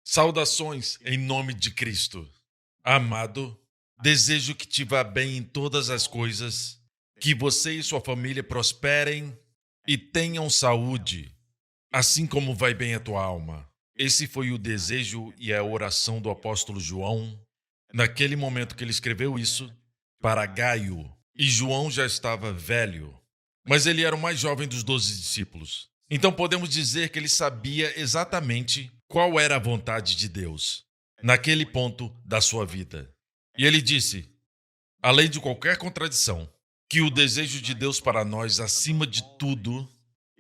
Saudações em nome de Cristo. Amado, desejo que te vá bem em todas as coisas, que você e sua família prosperem e tenham saúde, assim como vai bem a tua alma. Esse foi o desejo e a oração do apóstolo João, naquele momento que ele escreveu isso, para Gaio. E João já estava velho, mas ele era o mais jovem dos 12 discípulos. Então podemos dizer que ele sabia exatamente qual era a vontade de Deus, naquele ponto da sua vida. E ele disse, além de qualquer contradição, que o desejo de Deus para nós, acima de tudo,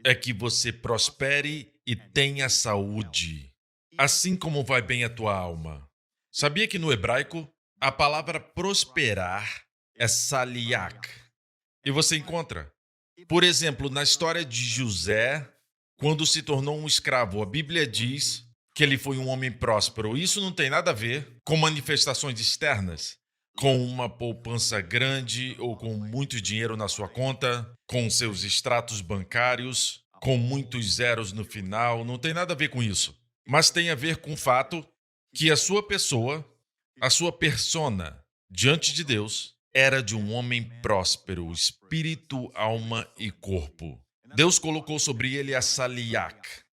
é que você prospere e tenha saúde, assim como vai bem a tua alma. Sabia que no hebraico, a palavra prosperar é saliach. E você encontra, por exemplo, na história de José, quando se tornou um escravo. A Bíblia diz que ele foi um homem próspero. Isso não tem nada a ver com manifestações externas, com uma poupança grande ou com muito dinheiro na sua conta, com seus extratos bancários, com muitos zeros no final. Não tem nada a ver com isso. Mas tem a ver com o fato que a sua pessoa, a sua persona diante de Deus, era de um homem próspero, espírito, alma e corpo. Deus colocou sobre ele a saliach.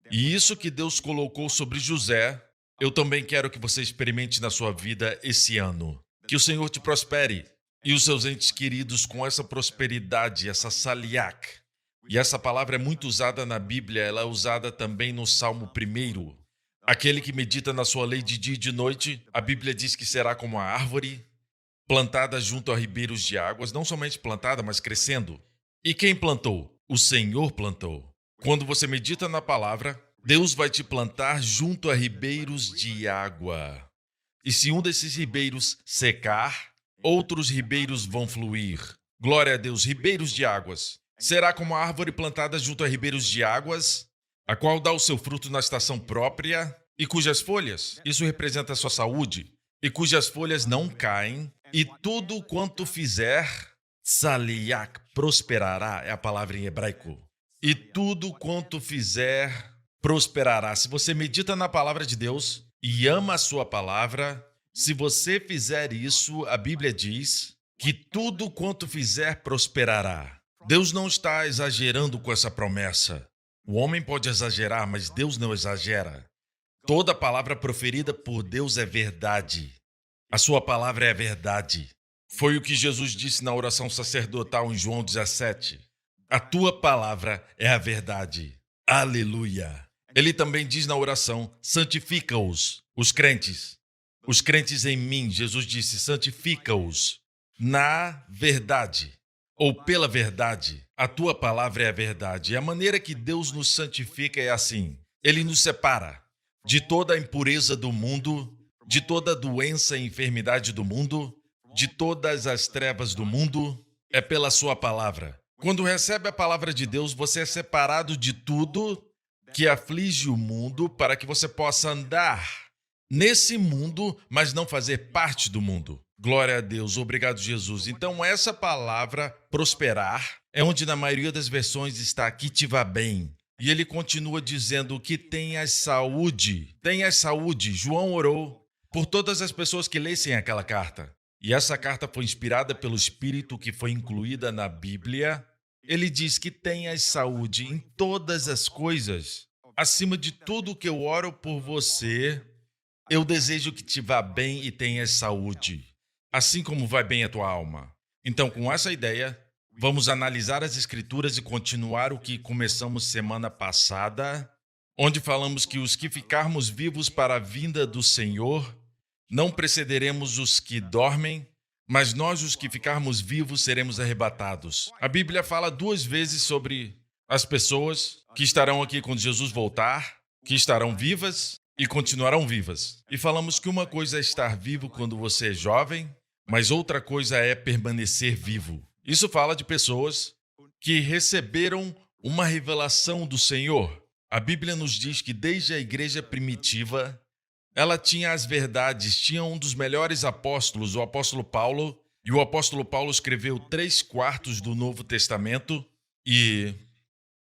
E isso que Deus colocou sobre José, eu também quero que você experimente na sua vida esse ano. Que o Senhor te prospere e os seus entes queridos com essa prosperidade, essa saliach. E essa palavra é muito usada na Bíblia, ela é usada também no Salmo 1. Aquele que medita na sua lei de dia e de noite, a Bíblia diz que será como a árvore plantada junto a ribeiros de águas, não somente plantada, mas crescendo. E quem plantou? O Senhor plantou. Quando você medita na palavra, Deus vai te plantar junto a ribeiros de água. E se um desses ribeiros secar, outros ribeiros vão fluir. Glória a Deus, ribeiros de águas. Será como a árvore plantada junto a ribeiros de águas, a qual dá o seu fruto na estação própria, e cujas folhas, isso representa a sua saúde, e cujas folhas não caem, e tudo quanto fizer, saliach, prosperará, é a palavra em hebraico. E tudo quanto fizer, prosperará. Se você medita na palavra de Deus e ama a sua palavra, se você fizer isso, a Bíblia diz que tudo quanto fizer, prosperará. Deus não está exagerando com essa promessa. O homem pode exagerar, mas Deus não exagera. Toda palavra proferida por Deus é verdade. A sua palavra é a verdade. Foi o que Jesus disse na oração sacerdotal em João 17. A tua palavra é a verdade. Aleluia. Ele também diz na oração, santifica-os, os crentes em mim. Jesus disse, santifica-os na verdade, ou pela verdade. A tua palavra é a verdade. E a maneira que Deus nos santifica é assim. Ele nos separa de toda a impureza do mundo, de toda a doença e enfermidade do mundo, de todas as trevas do mundo, é pela sua palavra. Quando recebe a palavra de Deus, você é separado de tudo que aflige o mundo para que você possa andar nesse mundo, mas não fazer parte do mundo. Glória a Deus, obrigado Jesus. Então essa palavra, prosperar, é onde na maioria das versões está que te vá bem. E ele continua dizendo que tenhas saúde. Tenhas saúde. João orou por todas as pessoas que lessem aquela carta. E essa carta foi inspirada pelo Espírito que foi incluída na Bíblia. Ele diz que tenhas saúde em todas as coisas. Acima de tudo que eu oro por você, eu desejo que te vá bem e tenhas saúde, assim como vai bem a tua alma. Então, com essa ideia, vamos analisar as Escrituras e continuar o que começamos semana passada, onde falamos que os que ficarmos vivos para a vinda do Senhor, não precederemos os que dormem, mas nós, os que ficarmos vivos, seremos arrebatados. A Bíblia fala 2 vezes sobre as pessoas que estarão aqui quando Jesus voltar, que estarão vivas e continuarão vivas. E falamos que uma coisa é estar vivo quando você é jovem, mas outra coisa é permanecer vivo. Isso fala de pessoas que receberam uma revelação do Senhor. A Bíblia nos diz que desde a igreja primitiva, ela tinha as verdades, tinha um dos melhores apóstolos, o apóstolo Paulo, e o apóstolo Paulo escreveu 3/4 do Novo Testamento, e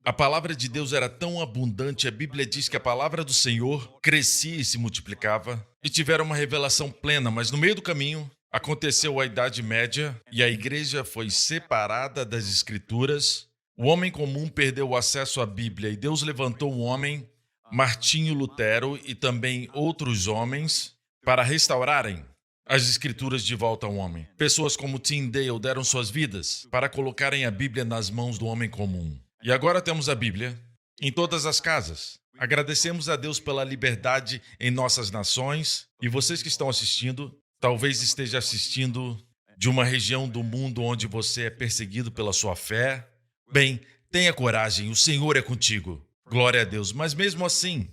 A palavra de Deus era tão abundante, a Bíblia diz que a palavra do Senhor crescia e se multiplicava, e tiveram uma revelação plena, mas no meio do caminho aconteceu a Idade Média e a igreja foi separada das Escrituras. O homem comum perdeu o acesso à Bíblia e Deus levantou um homem, Martinho Lutero, e também outros homens para restaurarem as Escrituras de volta ao homem. Pessoas como Tyndale deram suas vidas para colocarem a Bíblia nas mãos do homem comum. E agora temos a Bíblia em todas as casas. Agradecemos a Deus pela liberdade em nossas nações. E vocês que estão assistindo, talvez esteja assistindo de uma região do mundo onde você é perseguido pela sua fé. Bem, tenha coragem, o Senhor é contigo. Glória a Deus. Mas mesmo assim,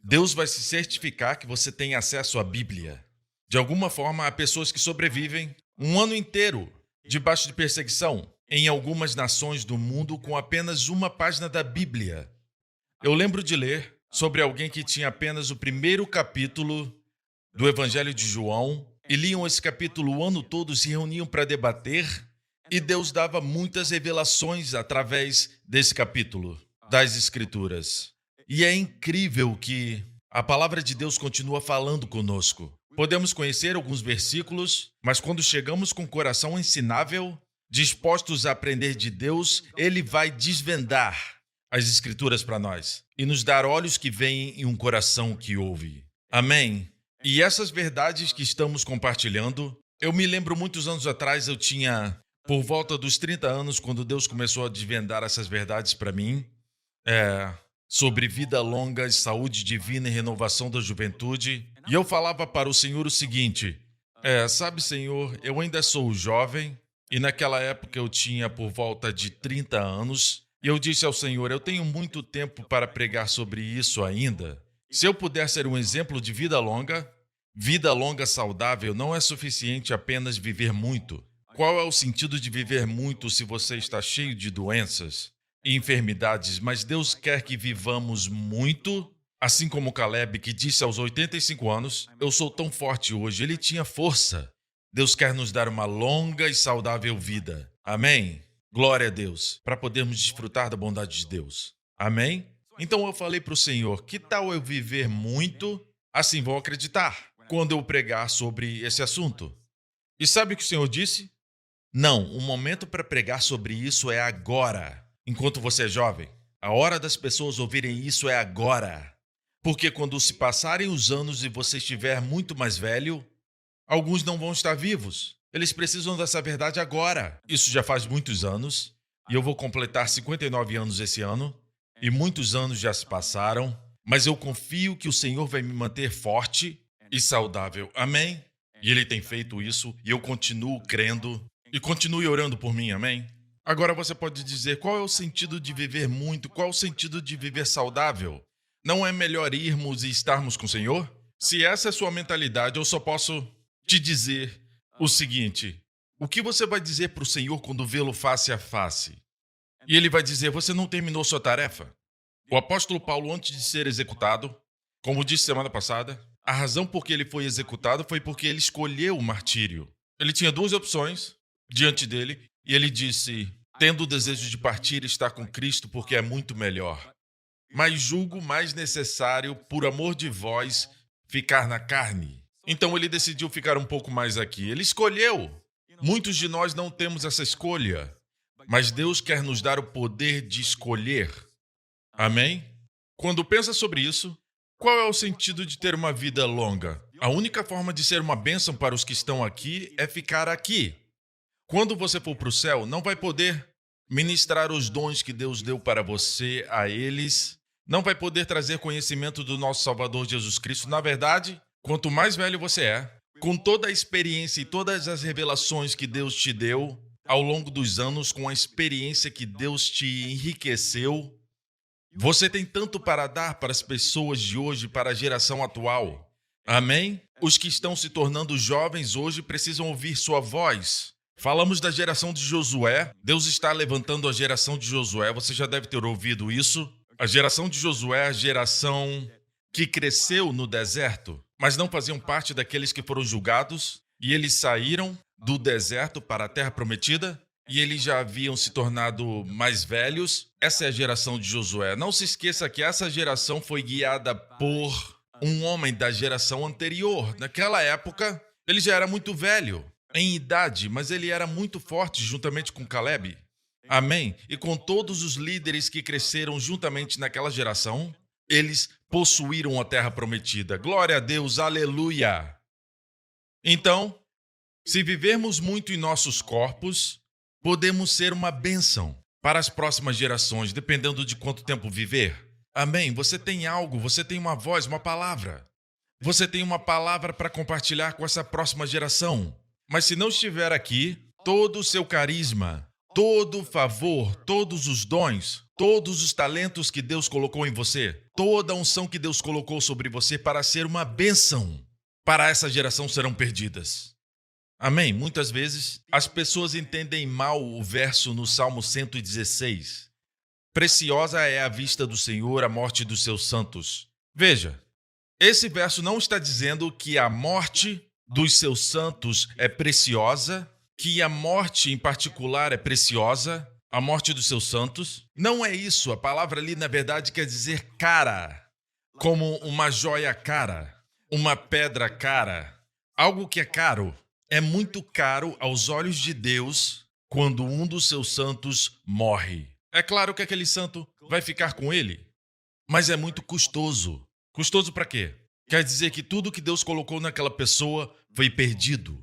Deus vai se certificar que você tem acesso à Bíblia. De alguma forma, há pessoas que sobrevivem um ano inteiro debaixo de perseguição em algumas nações do mundo com apenas uma página da Bíblia. Eu lembro de ler sobre alguém que tinha apenas o primeiro capítulo do Evangelho de João e liam esse capítulo o ano todo, se reuniam para debater e Deus dava muitas revelações através desse capítulo das Escrituras. E é incrível que a palavra de Deus continua falando conosco. Podemos conhecer alguns versículos, mas quando chegamos com o coração ensinável, dispostos a aprender de Deus, Ele vai desvendar as Escrituras para nós e nos dar olhos que veem e um coração que ouve. Amém? E essas verdades que estamos compartilhando, eu me lembro muitos anos atrás, eu tinha por volta dos 30 anos, quando Deus começou a desvendar essas verdades para mim, sobre vida longa, saúde divina e renovação da juventude. E eu falava para o Senhor o seguinte, sabe, Senhor, eu ainda sou jovem, e naquela época eu tinha por volta de 30 anos, e eu disse ao Senhor, eu tenho muito tempo para pregar sobre isso ainda. Se eu puder ser um exemplo de vida longa saudável, não é suficiente apenas viver muito. Qual é o sentido de viver muito se você está cheio de doenças e enfermidades? Mas Deus quer que vivamos muito, assim como Caleb, que disse aos 85 anos, eu sou tão forte hoje. Ele tinha força. Deus quer nos dar uma longa e saudável vida. Amém? Glória a Deus, para podermos desfrutar da bondade de Deus. Amém? Então eu falei para o Senhor, que tal eu viver muito? Assim vão acreditar quando eu pregar sobre esse assunto. E sabe o que o Senhor disse? Não, o momento para pregar sobre isso é agora, enquanto você é jovem. A hora das pessoas ouvirem isso é agora. Porque quando se passarem os anos e você estiver muito mais velho, alguns não vão estar vivos. Eles precisam dessa verdade agora. Isso já faz muitos anos, e eu vou completar 59 anos esse ano, e muitos anos já se passaram, mas eu confio que o Senhor vai me manter forte e saudável. Amém? E Ele tem feito isso, e eu continuo crendo, e continue orando por mim, amém? Agora você pode dizer, qual é o sentido de viver muito? Qual é o sentido de viver saudável? Não é melhor irmos e estarmos com o Senhor? Se essa é a sua mentalidade, eu só posso te dizer o seguinte, o que você vai dizer para o Senhor quando vê-lo face a face? E Ele vai dizer, você não terminou sua tarefa? O apóstolo Paulo, antes de ser executado, como disse semana passada, a razão por que ele foi executado foi porque ele escolheu o martírio. Ele tinha duas opções diante dele e ele disse, tendo o desejo de partir e estar com Cristo porque é muito melhor. Mas julgo mais necessário, por amor de vós, ficar na carne. Então ele decidiu ficar um pouco mais aqui. Ele escolheu. Muitos de nós não temos essa escolha, mas Deus quer nos dar o poder de escolher. Amém? Quando pensa sobre isso, qual é o sentido de ter uma vida longa? A única forma de ser uma bênção para os que estão aqui é ficar aqui. Quando você for para o céu, não vai poder ministrar os dons que Deus deu para você a eles, não vai poder trazer conhecimento do nosso Salvador Jesus Cristo. Na verdade, quanto mais velho você é, com toda a experiência e todas as revelações que Deus te deu ao longo dos anos, com a experiência que Deus te enriqueceu, você tem tanto para dar para as pessoas de hoje, para a geração atual. Amém? Os que estão se tornando jovens hoje precisam ouvir sua voz. Falamos da geração de Josué. Deus está levantando a geração de Josué. Você já deve ter ouvido isso. A geração de Josué é a geração que cresceu no deserto, mas não faziam parte daqueles que foram julgados, e eles saíram do deserto para a terra prometida. e eles já haviam se tornado mais velhos. Essa é a geração de Josué. Não se esqueça que essa geração foi guiada por um homem da geração anterior. Naquela época, ele já era muito velho em idade, mas ele era muito forte juntamente com Caleb. Amém? E com todos os líderes que cresceram juntamente naquela geração, eles possuíram a terra prometida. Glória a Deus, aleluia! Então, se vivermos muito em nossos corpos, podemos ser uma bênção para as próximas gerações, dependendo de quanto tempo viver. Amém? Você tem algo, você tem uma voz, uma palavra. Você tem uma palavra para compartilhar com essa próxima geração. Mas se não estiver aqui, todo o seu carisma, todo o favor, todos os dons, todos os talentos que Deus colocou em você, toda a unção que Deus colocou sobre você para ser uma bênção para essa geração serão perdidas. Amém? Muitas vezes as pessoas entendem mal o verso no Salmo 116. Preciosa é a vista do Senhor, a morte dos seus santos. Veja, esse verso não está dizendo que a morte dos seus santos é preciosa, que a morte em particular é preciosa, a morte dos seus santos. Não é isso. A palavra ali, na verdade, quer dizer cara, como uma joia cara, uma pedra cara, algo que é caro. É muito caro aos olhos de Deus quando um dos seus santos morre. É claro que aquele santo vai ficar com ele, mas é muito custoso. Custoso para quê? Quer dizer que tudo que Deus colocou naquela pessoa foi perdido.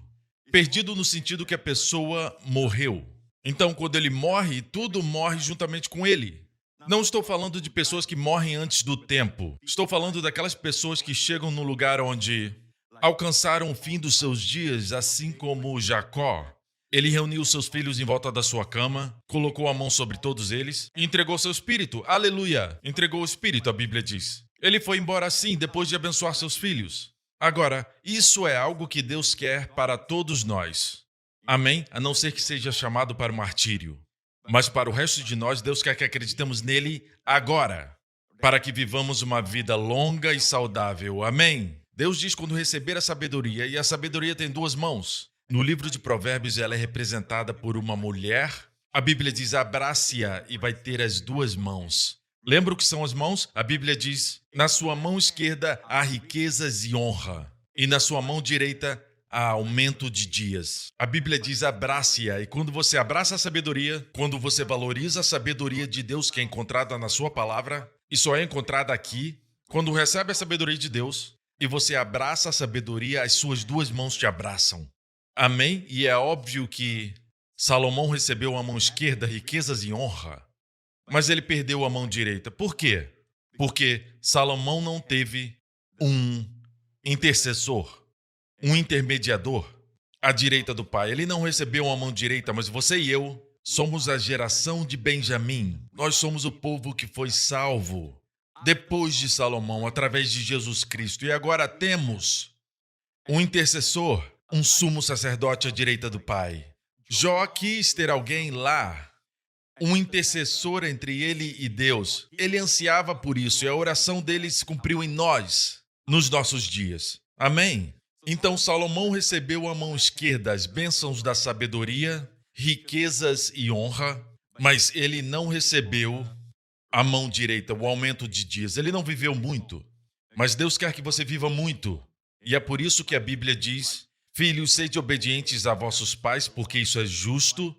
Perdido no sentido que a pessoa morreu. Então, quando ele morre, tudo morre juntamente com ele. Não estou falando de pessoas que morrem antes do tempo. Estou falando daquelas pessoas que chegam no lugar onde alcançaram o fim dos seus dias, assim como Jacó. Ele reuniu seus filhos em volta da sua cama, colocou a mão sobre todos eles e entregou seu espírito. Aleluia! Entregou o espírito, a Bíblia diz. Ele foi embora assim, depois de abençoar seus filhos. Agora, isso é algo que Deus quer para todos nós. Amém? A não ser que seja chamado para o martírio. Mas para o resto de nós, Deus quer que acreditemos nele agora, para que vivamos uma vida longa e saudável. Amém? Deus diz quando receber a sabedoria, e a sabedoria tem duas mãos. No livro de Provérbios, ela é representada por uma mulher. A Bíblia diz, abrace-a e vai ter as duas mãos. Lembra o que são as mãos? A Bíblia diz, na sua mão esquerda há riquezas e honra, e na sua mão direita há aumento de dias. A Bíblia diz, abrace-a, e quando você abraça a sabedoria, quando você valoriza a sabedoria de Deus que é encontrada na sua palavra, e só é encontrada aqui, quando recebe a sabedoria de Deus, e você abraça a sabedoria, as suas duas mãos te abraçam. Amém? E é óbvio que Salomão recebeu a mão esquerda riquezas e honra, mas ele perdeu a mão direita. Por quê? Porque Salomão não teve um intercessor, um intermediador à direita do pai. Ele não recebeu a mão direita, mas você e eu somos a geração de Benjamim. Nós somos o povo que foi salvo depois de Salomão, através de Jesus Cristo. E agora temos um intercessor, um sumo sacerdote à direita do pai. Jó quis ter alguém lá, um intercessor entre ele e Deus. Ele ansiava por isso e a oração dele se cumpriu em nós, nos nossos dias. Amém? Então Salomão recebeu a mão esquerda as bênçãos da sabedoria, riquezas e honra, mas ele não recebeu a mão direita, o aumento de dias. Ele não viveu muito, mas Deus quer que você viva muito. E é por isso que a Bíblia diz, filhos, sede obedientes a vossos pais, porque isso é justo,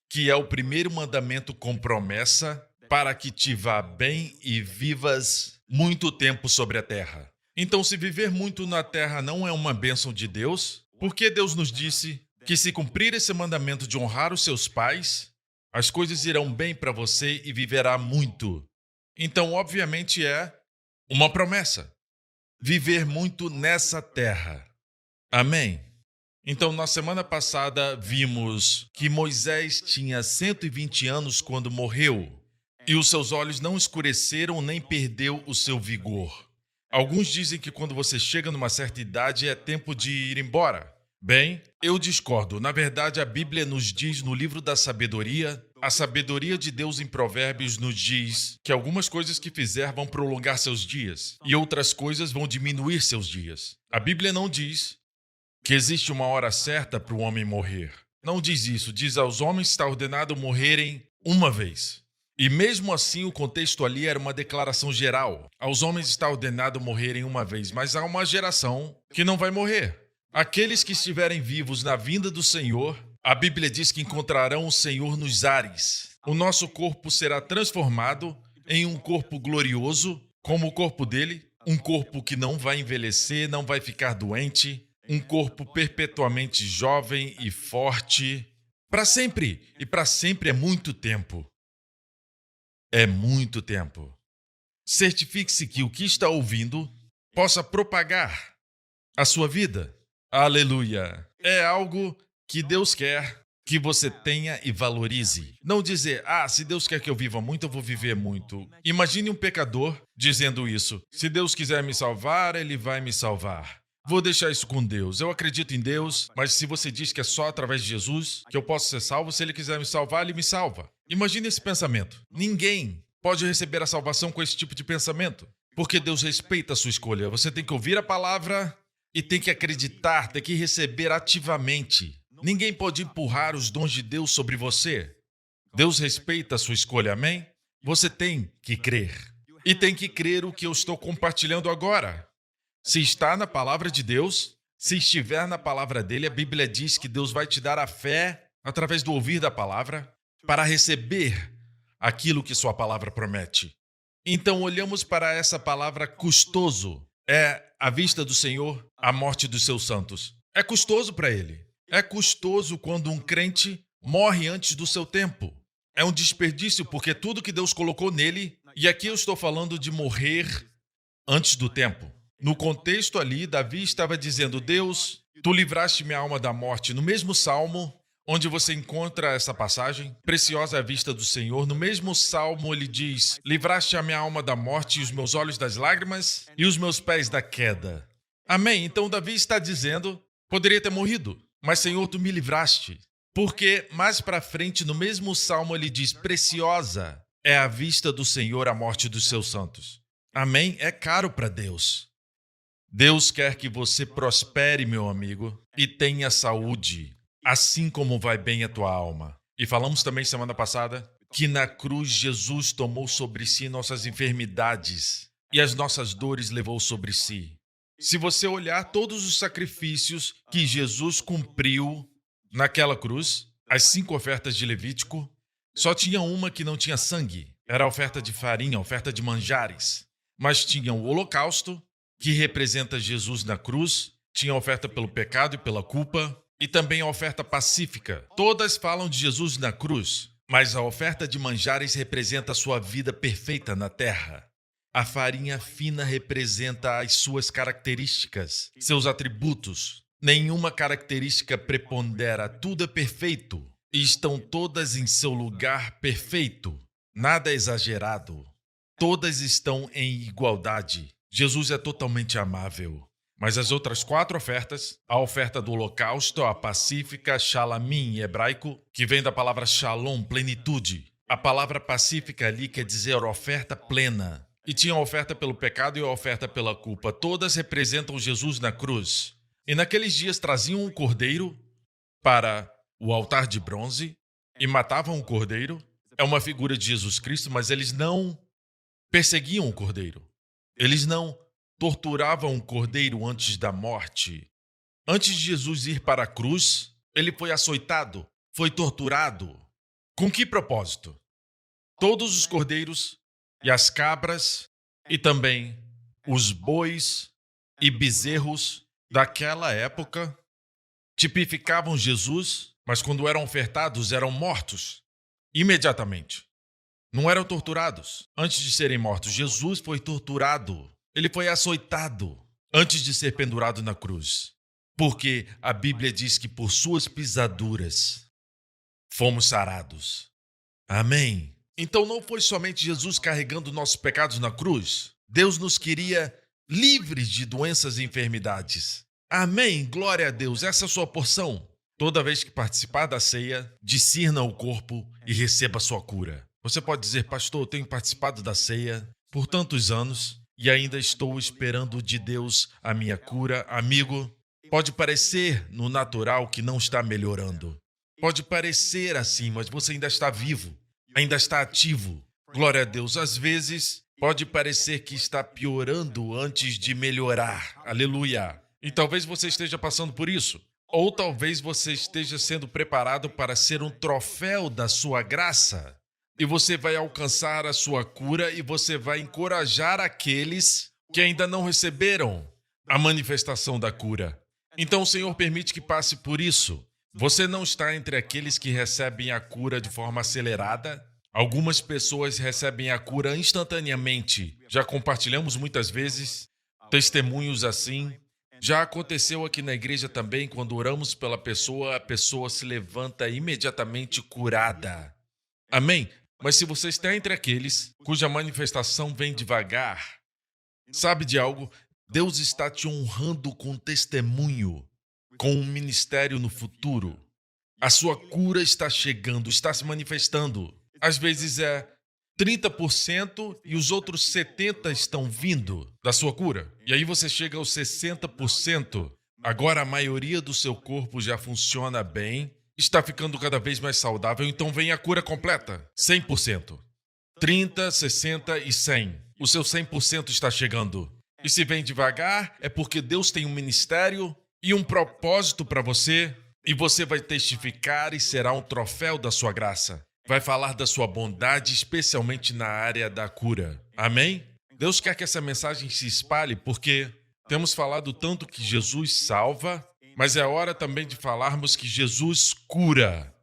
que é o primeiro mandamento com promessa, para que te vá bem e vivas muito tempo sobre a terra. Então, se viver muito na terra não é uma bênção de Deus, por que Deus nos disse que se cumprir esse mandamento de honrar os seus pais, as coisas irão bem para você e viverá muito? Então, obviamente, é uma promessa. Viver muito nessa terra. Amém? Então, na semana passada, vimos que Moisés tinha 120 anos quando morreu, e os seus olhos não escureceram nem perdeu o seu vigor. Alguns dizem que quando você chega numa certa idade é tempo de ir embora. Bem, eu discordo. Na verdade, a Bíblia nos diz no livro da sabedoria, a sabedoria de Deus em Provérbios nos diz que algumas coisas que fizer vão prolongar seus dias e outras coisas vão diminuir seus dias. A Bíblia não diz que existe uma hora certa para o homem morrer. Não diz isso. Diz aos homens está ordenado morrerem uma vez. E mesmo assim, o contexto ali era uma declaração geral. Aos homens está ordenado morrerem uma vez, mas há uma geração que não vai morrer. Aqueles que estiverem vivos na vinda do Senhor, a Bíblia diz que encontrarão o Senhor nos ares. O nosso corpo será transformado em um corpo glorioso, como o corpo dele, um corpo que não vai envelhecer, não vai ficar doente, um corpo perpetuamente jovem e forte, para sempre. E para sempre é muito tempo. É muito tempo. Certifique-se que o que está ouvindo possa propagar a sua vida. Aleluia! É algo que Deus quer que você tenha e valorize. Não dizer, se Deus quer que eu viva muito, eu vou viver muito. Imagine um pecador dizendo isso. Se Deus quiser me salvar, Ele vai me salvar. Vou deixar isso com Deus. Eu acredito em Deus, mas se você diz que é só através de Jesus que eu posso ser salvo, se Ele quiser me salvar, Ele me salva. Imagine esse pensamento. Ninguém pode receber a salvação com esse tipo de pensamento, porque Deus respeita a sua escolha. Você tem que ouvir a palavra e tem que acreditar, tem que receber ativamente. Ninguém pode empurrar os dons de Deus sobre você. Deus respeita a sua escolha, amém? Você tem que crer. E tem que crer o que eu estou compartilhando agora. Se está na palavra de Deus, se estiver na palavra dele, a Bíblia diz que Deus vai te dar a fé através do ouvir da palavra para receber aquilo que sua palavra promete. Então olhamos para essa palavra custoso. É à vista do Senhor a morte dos seus santos. É custoso para ele. É custoso quando um crente morre antes do seu tempo. É um desperdício porque tudo que Deus colocou nele, e aqui eu estou falando de morrer antes do tempo. No contexto ali, Davi estava dizendo, Deus, tu livraste minha alma da morte. No mesmo salmo, onde você encontra essa passagem, preciosa à vista do Senhor, no mesmo salmo ele diz, livraste a minha alma da morte e os meus olhos das lágrimas e os meus pés da queda. Amém? Então Davi está dizendo, poderia ter morrido, mas Senhor, tu me livraste. Porque mais para frente, no mesmo salmo, ele diz, preciosa é à vista do Senhor a morte dos seus santos. Amém? É caro para Deus. Deus quer que você prospere, meu amigo, e tenha saúde, assim como vai bem a tua alma. E falamos também semana passada que na cruz Jesus tomou sobre si nossas enfermidades e as nossas dores levou sobre si. Se você olhar todos os sacrifícios que Jesus cumpriu naquela cruz, as 5 ofertas de Levítico, só tinha uma que não tinha sangue. Era a oferta de farinha, a oferta de manjares. Mas tinha o holocausto, que representa Jesus na cruz, tinha a oferta pelo pecado e pela culpa, e também a oferta pacífica. Todas falam de Jesus na cruz, mas a oferta de manjares representa a sua vida perfeita na terra. A farinha fina representa as suas características, seus atributos. Nenhuma característica prepondera, tudo é perfeito. E estão todas em seu lugar perfeito. Nada é exagerado. Todas estão em igualdade. Jesus é totalmente amável. Mas as outras 4 ofertas, a oferta do holocausto, a pacífica, shalamim em hebraico, que vem da palavra shalom, plenitude. A palavra pacífica ali quer dizer oferta plena. E tinha a oferta pelo pecado e a oferta pela culpa. Todas representam Jesus na cruz. E naqueles dias traziam um cordeiro para o altar de bronze e matavam o cordeiro. É uma figura de Jesus Cristo, mas eles não perseguiam o cordeiro. Eles não torturavam o cordeiro antes da morte. Antes de Jesus ir para a cruz, ele foi açoitado, foi torturado. Com que propósito? Todos os cordeiros e as cabras e também os bois e bezerros daquela época tipificavam Jesus, mas quando eram ofertados eram mortos imediatamente. Não eram torturados. Antes de serem mortos, Jesus foi torturado. Ele foi açoitado antes de ser pendurado na cruz. Porque a Bíblia diz que por suas pisaduras fomos sarados. Amém. Então não foi somente Jesus carregando nossos pecados na cruz. Deus nos queria livres de doenças e enfermidades. Amém. Glória a Deus. Essa é a sua porção. Toda vez que participar da ceia, discirna o corpo e receba a sua cura. Você pode dizer, pastor, eu tenho participado da ceia por tantos anos e ainda estou esperando de Deus a minha cura. Amigo, pode parecer no natural que não está melhorando. Pode parecer assim, mas você ainda está vivo, ainda está ativo. Glória a Deus. Às vezes, pode parecer que está piorando antes de melhorar. Aleluia. E talvez você esteja passando por isso. Ou talvez você esteja sendo preparado para ser um troféu da sua graça. E você vai alcançar a sua cura e você vai encorajar aqueles que ainda não receberam a manifestação da cura. Então o Senhor permite que passe por isso. Você não está entre aqueles que recebem a cura de forma acelerada. Algumas pessoas recebem a cura instantaneamente. Já compartilhamos muitas vezes testemunhos assim. Já aconteceu aqui na igreja também, quando oramos pela pessoa, a pessoa se levanta imediatamente curada. Amém? Mas se você está entre aqueles cuja manifestação vem devagar, sabe de algo? Deus está te honrando com testemunho, com um ministério no futuro. A sua cura está chegando, está se manifestando. Às vezes é 30% e os outros 70% estão vindo da sua cura. E aí você chega aos 60%. Agora a maioria do seu corpo já funciona bem, está ficando cada vez mais saudável, então vem a cura completa. 100%. 30, 60 e 100. O seu 100% está chegando. E se vem devagar, é porque Deus tem um ministério e um propósito para você, e você vai testificar e será um troféu da sua graça. Vai falar da sua bondade, especialmente na área da cura. Amém? Deus quer que essa mensagem se espalhe, porque temos falado tanto que Jesus salva, mas é hora também de falarmos que Jesus cura.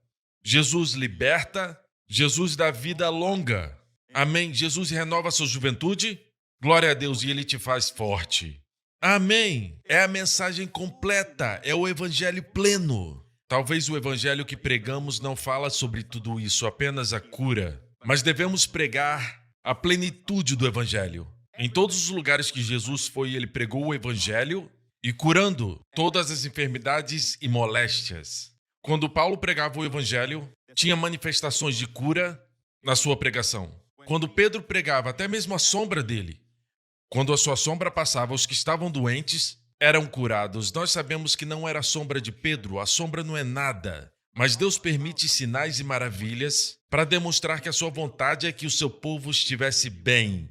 Jesus liberta, Jesus dá vida longa. Amém? Jesus renova a sua juventude. Glória a Deus, e Ele te faz forte. Amém! É a mensagem completa, é o evangelho pleno. Talvez o evangelho que pregamos não fala sobre tudo isso, apenas a cura. Mas devemos pregar a plenitude do evangelho. Em todos os lugares que Jesus foi, Ele pregou o evangelho e curando todas as enfermidades e moléstias. Quando Paulo pregava o evangelho, tinha manifestações de cura na sua pregação. Quando Pedro pregava, até mesmo a sombra dele, quando a sua sombra passava, os que estavam doentes eram curados. Nós sabemos que não era a sombra de Pedro, a sombra não é nada. Mas Deus permite sinais e maravilhas para demonstrar que a sua vontade é que o seu povo estivesse bem,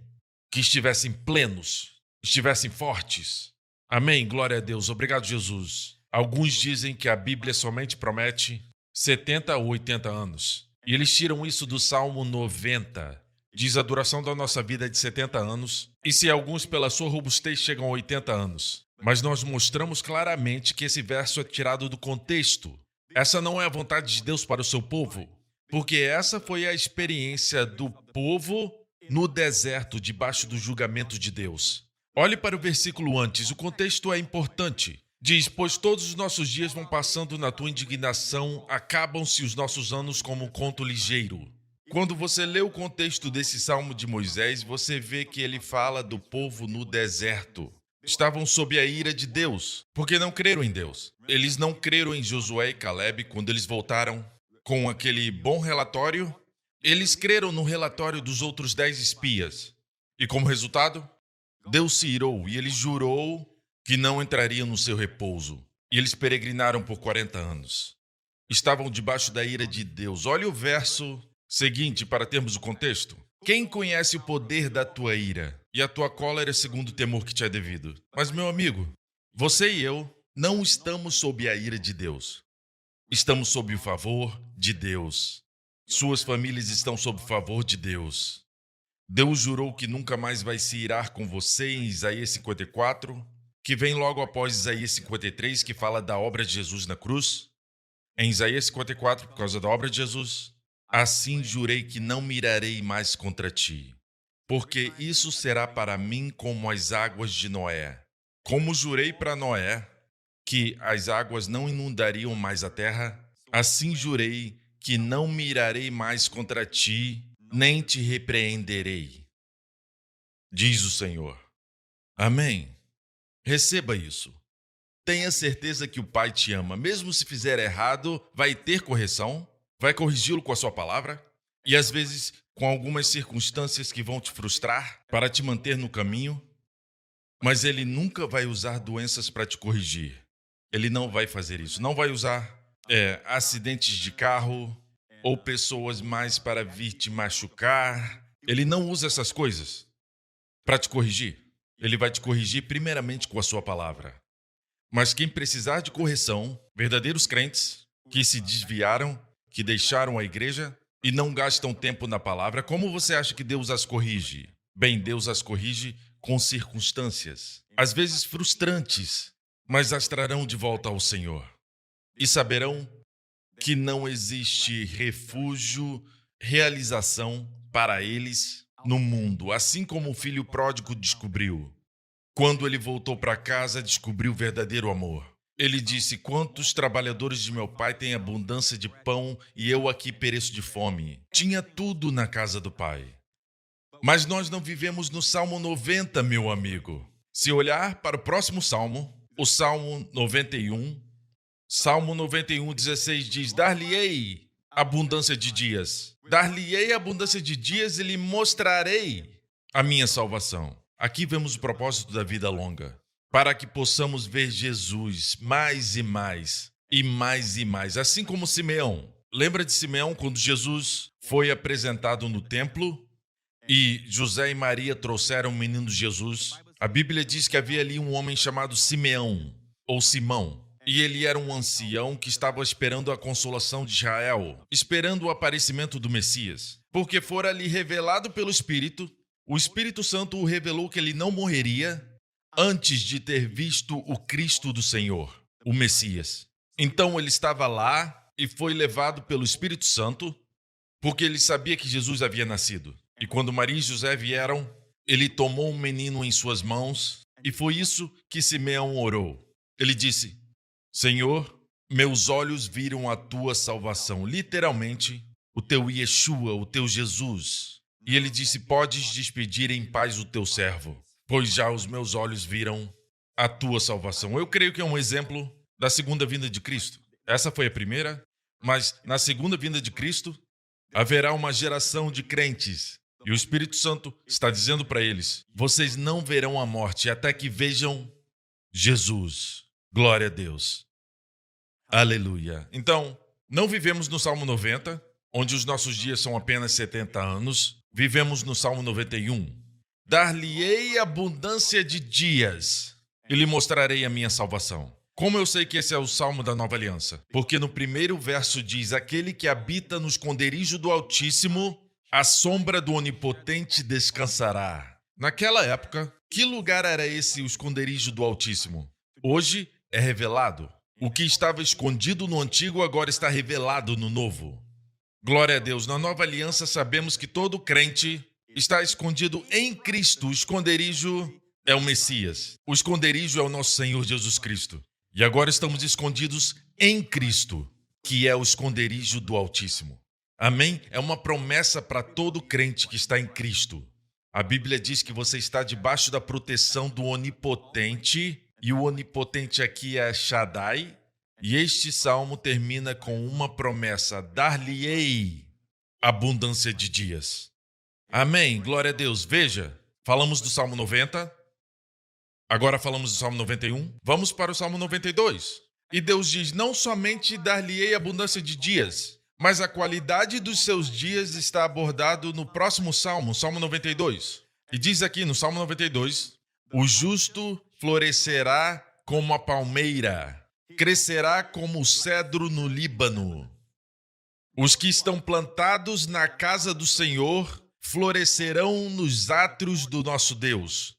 que estivessem plenos, estivessem fortes. Amém? Glória a Deus. Obrigado, Jesus. Alguns dizem que a Bíblia somente promete 70 ou 80 anos. E eles tiram isso do Salmo 90. Diz a duração da nossa vida é de 70 anos, e se alguns pela sua robustez chegam a 80 anos. Mas nós mostramos claramente que esse verso é tirado do contexto. Essa não é a vontade de Deus para o seu povo, porque essa foi a experiência do povo no deserto, debaixo do julgamento de Deus. Olhe para o versículo antes, o contexto é importante. Diz, pois todos os nossos dias vão passando na tua indignação, acabam-se os nossos anos como um conto ligeiro. Quando você lê o contexto desse Salmo de Moisés, você vê que ele fala do povo no deserto. Estavam sob a ira de Deus, porque não creram em Deus. Eles não creram em Josué e Caleb quando eles voltaram com aquele bom relatório. Eles creram no relatório dos outros 10 espias. E como resultado, Deus se irou e ele jurou que não entrariam no seu repouso. E eles peregrinaram por 40 anos. Estavam debaixo da ira de Deus. Olha o verso seguinte para termos o contexto. Quem conhece o poder da tua ira e a tua cólera segundo o temor que te é devido? Mas, meu amigo, você e eu não estamos sob a ira de Deus. Estamos sob o favor de Deus. Suas famílias estão sob o favor de Deus. Deus jurou que nunca mais vai se irar com você em Isaías 54, que vem logo após Isaías 53, que fala da obra de Jesus na cruz. Em Isaías 54, por causa da obra de Jesus, assim jurei que não mirarei mais contra ti, porque isso será para mim como as águas de Noé. Como jurei para Noé que as águas não inundariam mais a terra, assim jurei que não mirarei mais contra ti, nem te repreenderei, diz o Senhor. Amém. Receba isso. Tenha certeza que o Pai te ama. Mesmo se fizer errado, vai ter correção, vai corrigi-lo com a sua palavra, e às vezes com algumas circunstâncias que vão te frustrar para te manter no caminho, mas Ele nunca vai usar doenças para te corrigir. Ele não vai fazer isso, não vai usar. acidentes de carro ou pessoas mais para vir te machucar. Ele não usa essas coisas para te corrigir. Ele vai te corrigir primeiramente com a sua palavra. Mas quem precisar de correção, verdadeiros crentes que se desviaram, que deixaram a igreja e não gastam tempo na palavra, como você acha que Deus as corrige? Bem, Deus as corrige com circunstâncias, às vezes frustrantes, mas as trarão de volta ao Senhor. E saberão que não existe refúgio, realização para eles no mundo, assim como o filho pródigo descobriu. Quando ele voltou para casa, descobriu o verdadeiro amor. Ele disse: quantos trabalhadores de meu pai têm abundância de pão e eu aqui pereço de fome. Tinha tudo na casa do pai. Mas nós não vivemos no Salmo 90, meu amigo. Se olhar para o próximo Salmo, o Salmo 91, Salmo 91, 16 diz: dar-lhe-ei abundância de dias. Dar-lhe-ei abundância de dias e lhe mostrarei a minha salvação. Aqui vemos o propósito da vida longa, para que possamos ver Jesus mais e mais, e mais e mais. Assim como Simeão. Lembra de Simeão quando Jesus foi apresentado no templo e José e Maria trouxeram o menino Jesus? A Bíblia diz que havia ali um homem chamado Simeão, ou Simão. E ele era um ancião que estava esperando a consolação de Israel, esperando o aparecimento do Messias. Porque fora ali revelado pelo Espírito, o Espírito Santo o revelou que ele não morreria antes de ter visto o Cristo do Senhor, o Messias. Então ele estava lá e foi levado pelo Espírito Santo, porque ele sabia que Jesus havia nascido. E quando Maria e José vieram, ele tomou um menino em suas mãos, e foi isso que Simeão orou. Ele disse: Senhor, meus olhos viram a tua salvação, literalmente, o teu Yeshua, o teu Jesus. E ele disse: podes despedir em paz o teu servo, pois já os meus olhos viram a tua salvação. Eu creio que é um exemplo da segunda vinda de Cristo. Essa foi a primeira, mas na segunda vinda de Cristo haverá uma geração de crentes. E o Espírito Santo está dizendo para eles: vocês não verão a morte até que vejam Jesus. Glória a Deus. Aleluia. Então, não vivemos no Salmo 90, onde os nossos dias são apenas 70 anos. Vivemos no Salmo 91. Dar-lhe-ei abundância de dias e lhe mostrarei a minha salvação. Como eu sei que esse é o Salmo da Nova Aliança? Porque no primeiro verso diz: aquele que habita no esconderijo do Altíssimo, à sombra do Onipotente descansará. Naquela época, que lugar era esse, o esconderijo do Altíssimo? Hoje é revelado. O que estava escondido no Antigo agora está revelado no Novo. Glória a Deus. Na Nova Aliança sabemos que todo crente está escondido em Cristo. O esconderijo é o Messias. O esconderijo é o nosso Senhor Jesus Cristo. E agora estamos escondidos em Cristo, que é o esconderijo do Altíssimo. Amém? É uma promessa para todo crente que está em Cristo. A Bíblia diz que você está debaixo da proteção do Onipotente, e o Onipotente aqui é Shaddai. E este salmo termina com uma promessa: dar-lhe-ei abundância de dias. Amém, glória a Deus. Veja, falamos do Salmo 90, agora falamos do Salmo 91, vamos para o Salmo 92. E Deus diz: não somente dar-lhe-ei abundância de dias, mas a qualidade dos seus dias está abordado no próximo Salmo, Salmo 92. E diz aqui no Salmo 92, o justo florescerá como a palmeira, crescerá como o cedro no Líbano. Os que estão plantados na casa do Senhor florescerão nos átrios do nosso Deus.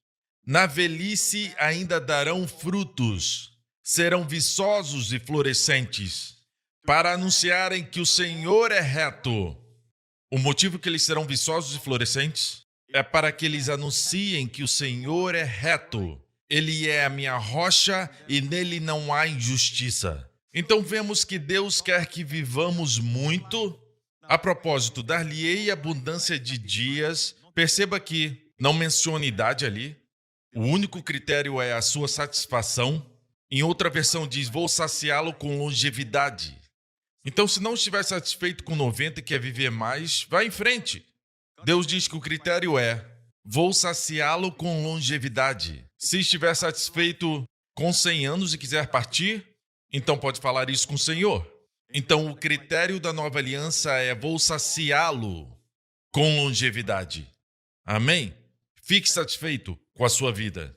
Na velhice ainda darão frutos, serão viçosos e florescentes, para anunciarem que o Senhor é reto. O motivo que eles serão viçosos e florescentes é para que eles anunciem que o Senhor é reto. Ele é a minha rocha e nele não há injustiça. Então vemos que Deus quer que vivamos muito. A propósito, dar-lhe-ei abundância de dias. Perceba que não menciona idade ali. O único critério é a sua satisfação. Em outra versão diz: vou saciá-lo com longevidade. Então, se não estiver satisfeito com 90 e quer viver mais, vá em frente. Deus diz que o critério é: vou saciá-lo com longevidade. Se estiver satisfeito com 100 anos e quiser partir, então pode falar isso com o Senhor. Então, o critério da nova aliança é: vou saciá-lo com longevidade. Amém? Fique satisfeito com a sua vida.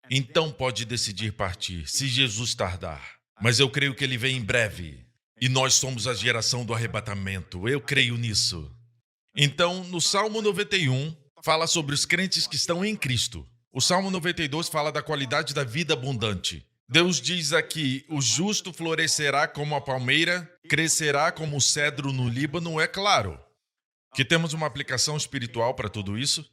Então pode decidir partir, se Jesus tardar. Mas eu creio que ele vem em breve. E nós somos a geração do arrebatamento. Eu creio nisso. Então, no Salmo 91, fala sobre os crentes que estão em Cristo. O Salmo 92 fala da qualidade da vida abundante. Deus diz aqui: o justo florescerá como a palmeira, crescerá como o cedro no Líbano. É claro que temos uma aplicação espiritual para tudo isso.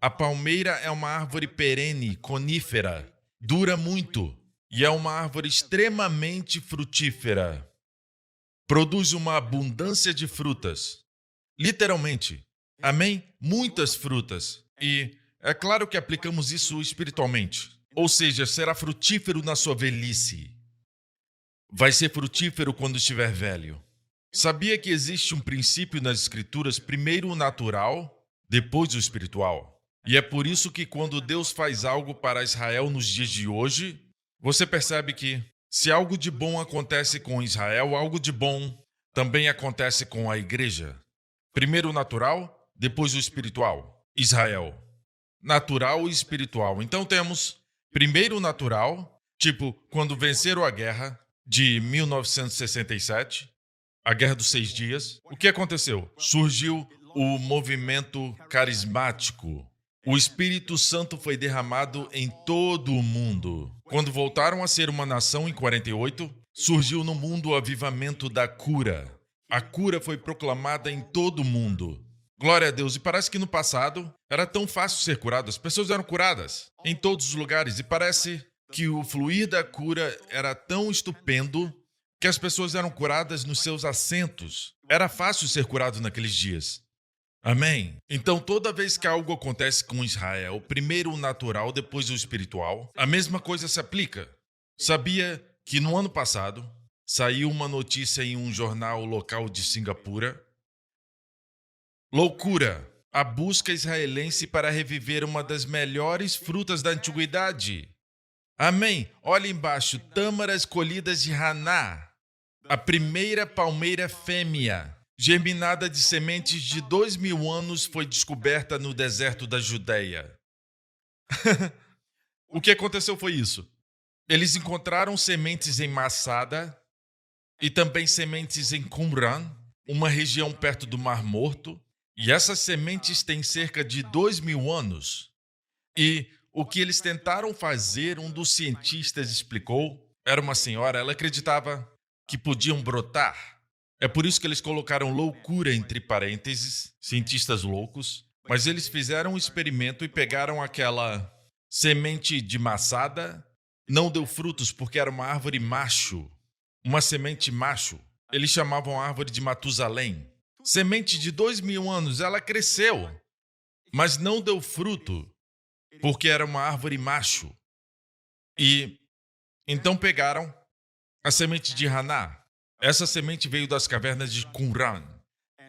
A palmeira é uma árvore perene, conífera, dura muito e é uma árvore extremamente frutífera. Produz uma abundância de frutas. Literalmente. Amém? Muitas frutas. E é claro que aplicamos isso espiritualmente. Ou seja, será frutífero na sua velhice. Vai ser frutífero quando estiver velho. Sabia que existe um princípio nas Escrituras, primeiro o natural, depois o espiritual? E é por isso que quando Deus faz algo para Israel nos dias de hoje, você percebe que se algo de bom acontece com Israel, algo de bom também acontece com a igreja. Primeiro o natural, depois o espiritual. Israel. Natural e espiritual. Então temos primeiro o natural, tipo quando venceram a guerra de 1967, a Guerra dos 6 Dias. O que aconteceu? Surgiu o movimento carismático. O Espírito Santo foi derramado em todo o mundo. Quando voltaram a ser uma nação em 48, surgiu no mundo o avivamento da cura. A cura foi proclamada em todo o mundo. Glória a Deus. E parece que no passado era tão fácil ser curado. As pessoas eram curadas em todos os lugares. E parece que o fluir da cura era tão estupendo que as pessoas eram curadas nos seus assentos. Era fácil ser curado naqueles dias. Amém? Então, toda vez que algo acontece com Israel, primeiro o natural, depois o espiritual, a mesma coisa se aplica. Sabia que no ano passado saiu uma notícia em um jornal local de Singapura? Loucura! A busca israelense para reviver uma das melhores frutas da antiguidade. Amém? Olha embaixo, tâmaras colhidas de Haná, a primeira palmeira fêmea, germinada de sementes de 2000 anos, foi descoberta no deserto da Judeia. O que aconteceu foi isso. Eles encontraram sementes em Massada e também sementes em Qumran, uma região perto do Mar Morto, e essas sementes têm cerca de 2000 anos. E o que eles tentaram fazer, um dos cientistas explicou, era uma senhora, ela acreditava que podiam brotar. É por isso que eles colocaram loucura entre parênteses, cientistas loucos, mas eles fizeram um experimento e pegaram aquela semente de maçada, não deu frutos porque era uma árvore macho, uma semente macho. Eles chamavam a árvore de Matusalém. Semente de 2000 anos, ela cresceu, mas não deu fruto porque era uma árvore macho. E então pegaram a semente de Haná. Essa semente veio das cavernas de Qumran.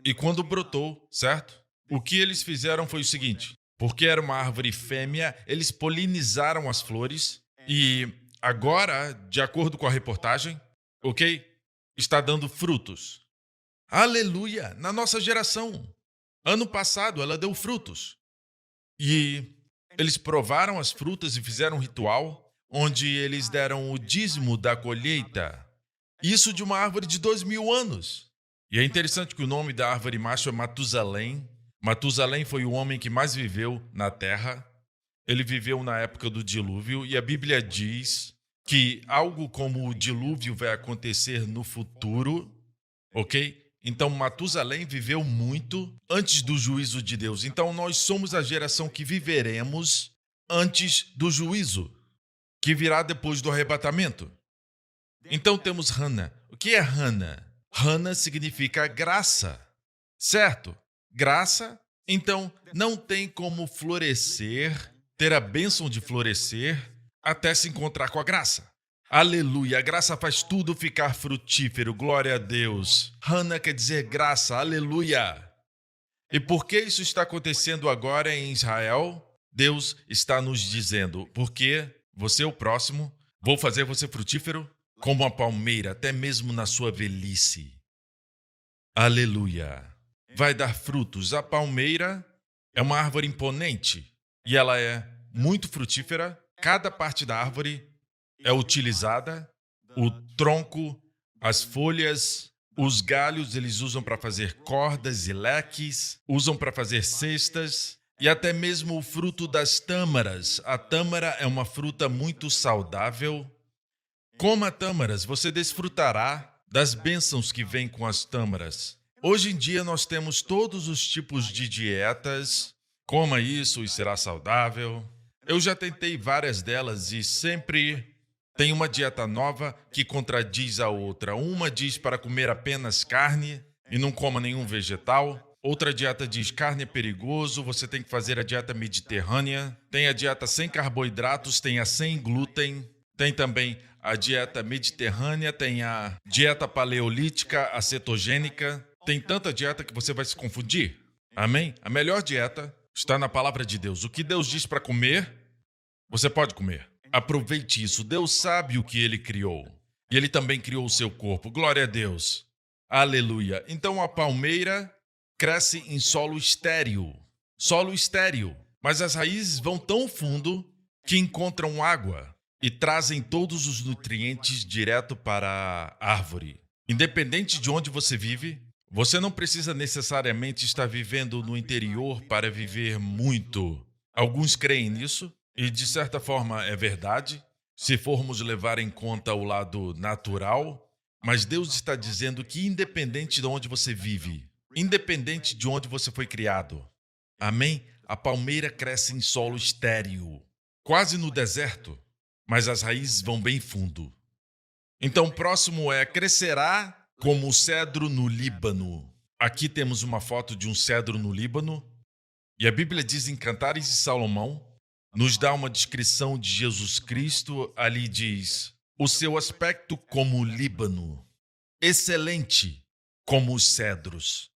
E quando brotou, certo? O que eles fizeram foi o seguinte: porque era uma árvore fêmea, eles polinizaram as flores e agora, de acordo com a reportagem, ok? Está dando frutos. Aleluia! Na nossa geração. Ano passado ela deu frutos. E eles provaram as frutas e fizeram um ritual onde eles deram o dízimo da colheita. Isso de uma árvore de 2000 anos. E é interessante que o nome da árvore macho é Matusalém. Matusalém foi o homem que mais viveu na Terra. Ele viveu na época do dilúvio e a Bíblia diz que algo como o dilúvio vai acontecer no futuro, ok? Então Matusalém viveu muito antes do juízo de Deus. Então nós somos a geração que viveremos antes do juízo, que virá depois do arrebatamento. Então temos Haná. O que é Haná? Haná significa graça, certo? Graça, então não tem como florescer, ter a bênção de florescer, até se encontrar com a graça. Aleluia, a graça faz tudo ficar frutífero, glória a Deus. Haná quer dizer graça, aleluia. E por que isso está acontecendo agora em Israel? Deus está nos dizendo, porque você é o próximo, vou fazer você frutífero como a palmeira, até mesmo na sua velhice. Aleluia. Vai dar frutos. A palmeira é uma árvore imponente e ela é muito frutífera. Cada parte da árvore é utilizada. O tronco, as folhas, os galhos, eles usam para fazer cordas e leques, usam para fazer cestas e até mesmo o fruto das tâmaras. A tâmara é uma fruta muito saudável. Coma tâmaras, você desfrutará das bênçãos que vêm com as tâmaras. Hoje em dia nós temos todos os tipos de dietas. Coma isso e será saudável. Eu já tentei várias delas e sempre tem uma dieta nova que contradiz a outra. Uma diz para comer apenas carne e não coma nenhum vegetal. Outra dieta diz carne é perigoso, você tem que fazer a dieta mediterrânea. Tem a dieta sem carboidratos, tem a sem glúten. Tem também a dieta mediterrânea, tem a dieta paleolítica, a cetogênica. Tem tanta dieta que você vai se confundir. Amém? A melhor dieta está na palavra de Deus. O que Deus diz para comer, você pode comer. Aproveite isso. Deus sabe o que Ele criou. E Ele também criou o seu corpo. Glória a Deus. Aleluia. Então a palmeira cresce em solo estéril. Solo estéril. Mas as raízes vão tão fundo que encontram água e trazem todos os nutrientes direto para a árvore. Independente de onde você vive, você não precisa necessariamente estar vivendo no interior para viver muito. Alguns creem nisso, e de certa forma é verdade, se formos levar em conta o lado natural, mas Deus está dizendo que independente de onde você vive, independente de onde você foi criado, amém? A palmeira cresce em solo estéril, quase no deserto, mas as raízes vão bem fundo. Então, o próximo é crescerá como o cedro no Líbano. Aqui temos uma foto de um cedro no Líbano. E a Bíblia diz em Cantares de Salomão, nos dá uma descrição de Jesus Cristo. Ali diz, o seu aspecto como o Líbano, excelente como os cedros.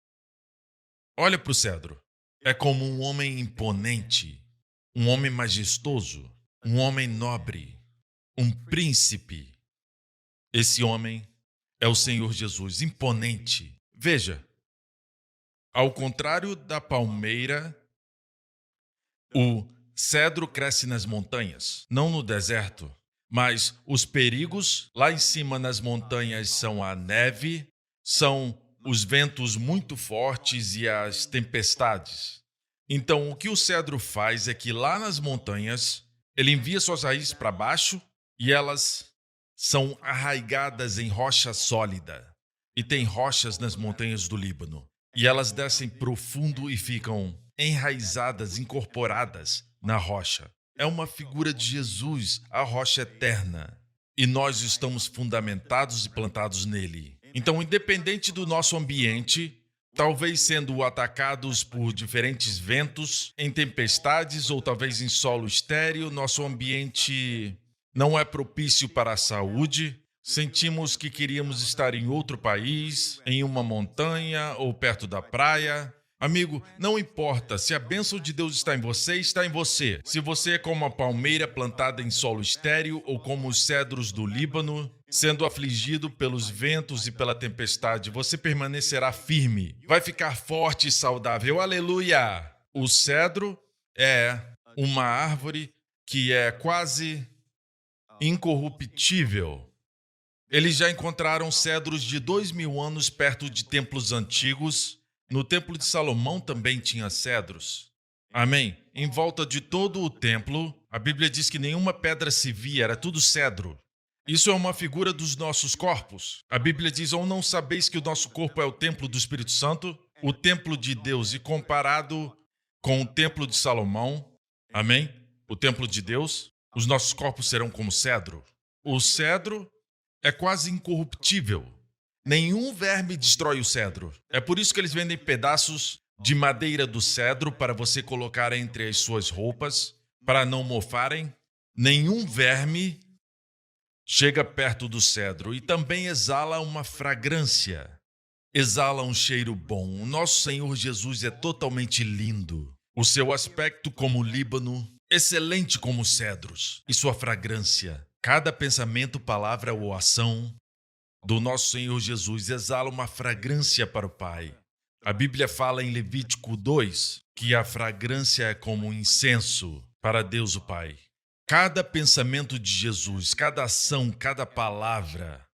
Olha para o cedro. É como um homem imponente, um homem majestoso, um homem nobre, um príncipe. Esse homem é o Senhor Jesus, imponente. Veja, ao contrário da palmeira, o cedro cresce nas montanhas, não no deserto. Mas os perigos lá em cima nas montanhas são a neve, são os ventos muito fortes e as tempestades. Então, o que o cedro faz é que lá nas montanhas, ele envia suas raízes para baixo e elas são arraigadas em rocha sólida. E tem rochas nas montanhas do Líbano. E elas descem profundo e ficam enraizadas, incorporadas na rocha. É uma figura de Jesus, a rocha eterna. E nós estamos fundamentados e plantados nele. Então, independente do nosso ambiente, talvez sendo atacados por diferentes ventos, em tempestades ou talvez em solo estéril, nosso ambiente não é propício para a saúde. Sentimos que queríamos estar em outro país, em uma montanha ou perto da praia. Amigo, não importa se a bênção de Deus está em você, está em você. Se você é como a palmeira plantada em solo estéril ou como os cedros do Líbano, sendo afligido pelos ventos e pela tempestade, você permanecerá firme, vai ficar forte e saudável. Aleluia! O cedro é uma árvore que é quase incorruptível. Eles já encontraram cedros de 2000 anos perto de templos antigos. No templo de Salomão também tinha cedros. Amém? Em volta de todo o templo, a Bíblia diz que nenhuma pedra se via, era tudo cedro. Isso é uma figura dos nossos corpos. A Bíblia diz, ou não sabeis que o nosso corpo é o templo do Espírito Santo, o templo de Deus, e comparado com o templo de Salomão, amém? O templo de Deus, os nossos corpos serão como cedro. O cedro é quase incorruptível. Nenhum verme destrói o cedro. É por isso que eles vendem pedaços de madeira do cedro para você colocar entre as suas roupas, para não mofarem. Nenhum verme chega perto do cedro e também exala uma fragrância. Exala um cheiro bom. O nosso Senhor Jesus é totalmente lindo. O seu aspecto como o Líbano, excelente como os cedros. E sua fragrância, cada pensamento, palavra ou ação do nosso Senhor Jesus exala uma fragrância para o Pai. A Bíblia fala em Levítico 2 que a fragrância é como um incenso para Deus o Pai. Cada pensamento de Jesus, cada ação, cada palavra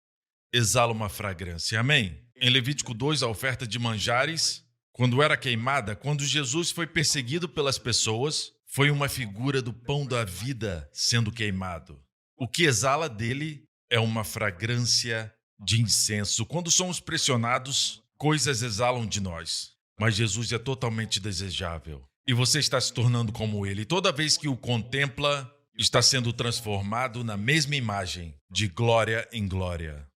exala uma fragrância. Amém? Em Levítico 2, a oferta de manjares, quando era queimada, quando Jesus foi perseguido pelas pessoas, foi uma figura do pão da vida sendo queimado. O que exala dele é uma fragrância de incenso. Quando somos pressionados, coisas exalam de nós, mas Jesus é totalmente desejável. E você está se tornando como ele. Toda vez que o contempla, está sendo transformado na mesma imagem, de glória em glória.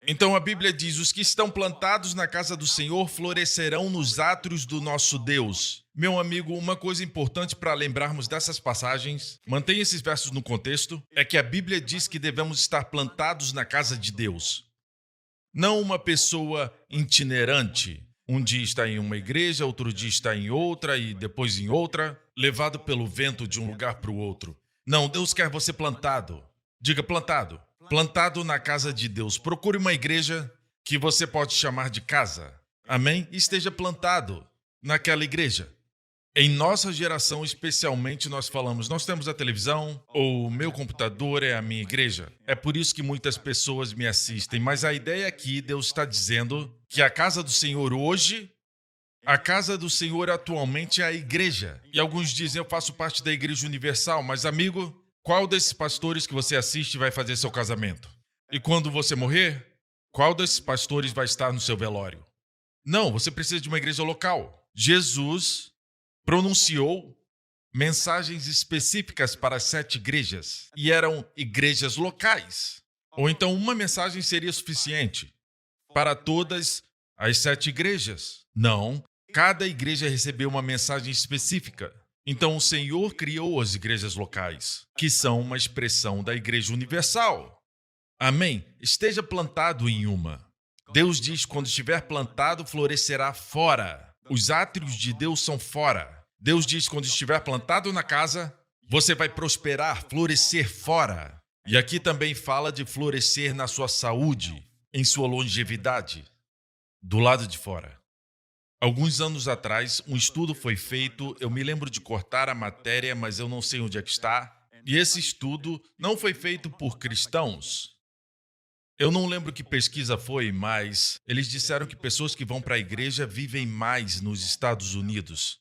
Então a Bíblia diz: os que estão plantados na casa do Senhor florescerão nos átrios do nosso Deus. Meu amigo, uma coisa importante para lembrarmos dessas passagens, mantenha esses versos no contexto, é que a Bíblia diz que devemos estar plantados na casa de Deus. Não uma pessoa itinerante. Um dia está em uma igreja, outro dia está em outra e depois em outra, levado pelo vento de um lugar para o outro. Não, Deus quer você plantado. Diga plantado. Plantado na casa de Deus. Procure uma igreja que você pode chamar de casa. Amém? E esteja plantado naquela igreja. Em nossa geração, especialmente, nós falamos, nós temos a televisão, ou o meu computador é a minha igreja. É por isso que muitas pessoas me assistem. Mas a ideia aqui, Deus está dizendo que a casa do Senhor hoje, a casa do Senhor atualmente é a igreja. E alguns dizem, eu faço parte da Igreja Universal, mas amigo, qual desses pastores que você assiste vai fazer seu casamento? E quando você morrer, qual desses pastores vai estar no seu velório? Não, você precisa de uma igreja local. Jesus pronunciou mensagens específicas para as 7 igrejas, e eram igrejas locais. Ou então uma mensagem seria suficiente para todas as 7 igrejas? Não, cada igreja recebeu uma mensagem específica. Então o Senhor criou as igrejas locais, que são uma expressão da Igreja Universal. Amém? Esteja plantado em uma. Deus diz, quando estiver plantado, florescerá fora. Os átrios de Deus são fora. Deus diz, quando estiver plantado na casa, você vai prosperar, florescer fora. E aqui também fala de florescer na sua saúde, em sua longevidade, do lado de fora. Alguns anos atrás, um estudo foi feito, eu me lembro de cortar a matéria, mas eu não sei onde é que está, e esse estudo não foi feito por cristãos. Eu não lembro que pesquisa foi, mas eles disseram que pessoas que vão para a igreja vivem mais nos Estados Unidos.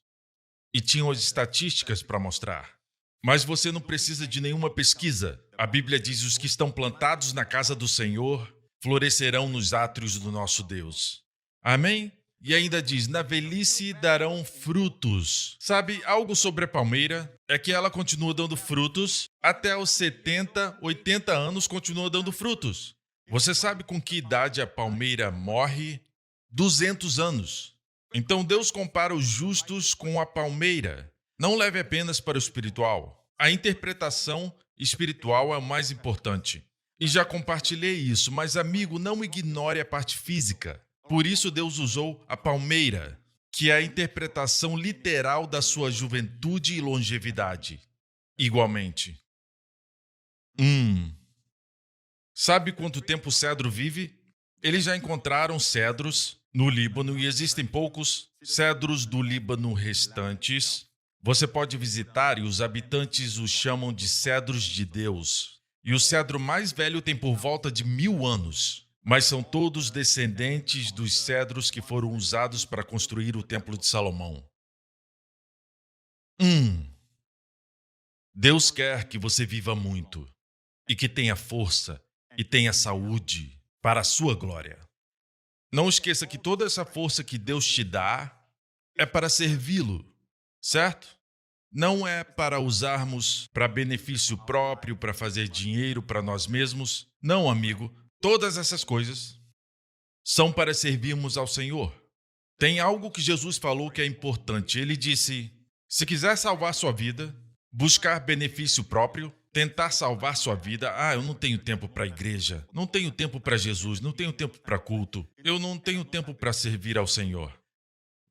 E tinham as estatísticas para mostrar. Mas você não precisa de nenhuma pesquisa. A Bíblia diz, os que estão plantados na casa do Senhor florescerão nos átrios do nosso Deus. Amém? E ainda diz, na velhice darão frutos. Sabe, algo sobre a palmeira é que ela continua dando frutos até os 70, 80 anos, continua dando frutos. Você sabe com que idade a palmeira morre? 200 anos. Então Deus compara os justos com a palmeira. Não leve apenas para o espiritual. A interpretação espiritual é o mais importante. E já compartilhei isso, mas amigo, não ignore a parte física. Por isso Deus usou a palmeira, que é a interpretação literal da sua juventude e longevidade. Igualmente. Sabe quanto tempo o cedro vive? Eles já encontraram cedros no Líbano e existem poucos cedros do Líbano restantes. Você pode visitar e os habitantes os chamam de cedros de Deus. E o cedro mais velho tem por volta de 1000 anos. Mas são todos descendentes dos cedros que foram usados para construir o Templo de Salomão. Deus quer que você viva muito e que tenha força e tenha saúde para a sua glória. Não esqueça que toda essa força que Deus te dá é para servi-lo, certo? Não é para usarmos para benefício próprio, para fazer dinheiro para nós mesmos. Não, amigo. Todas essas coisas são para servirmos ao Senhor. Tem algo que Jesus falou que é importante. Ele disse, se quiser salvar sua vida, buscar benefício próprio, tentar salvar sua vida, eu não tenho tempo para a igreja, não tenho tempo para Jesus, não tenho tempo para culto, eu não tenho tempo para servir ao Senhor.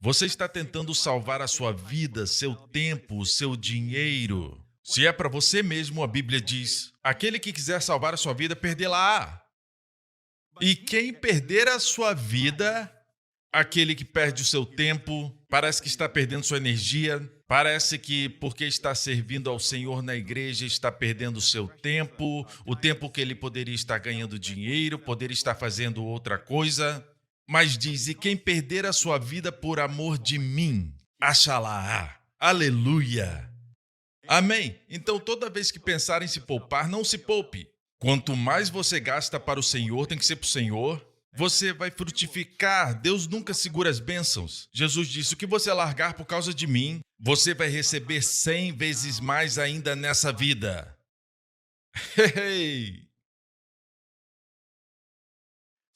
Você está tentando salvar a sua vida, seu tempo, o seu dinheiro. Se é para você mesmo, a Bíblia diz, aquele que quiser salvar a sua vida, perdê-la-á. E quem perder a sua vida, aquele que perde o seu tempo, parece que está perdendo sua energia, parece que porque está servindo ao Senhor na igreja está perdendo o seu tempo, o tempo que ele poderia estar ganhando dinheiro, poderia estar fazendo outra coisa. Mas diz, e quem perder a sua vida por amor de mim, achará. Aleluia. Amém. Então toda vez que pensar em se poupar, não se poupe. Quanto mais você gasta para o Senhor, tem que ser para o Senhor, você vai frutificar. Deus nunca segura as bênçãos. Jesus disse, o que você largar por causa de mim, você vai receber 100 vezes mais ainda nessa vida.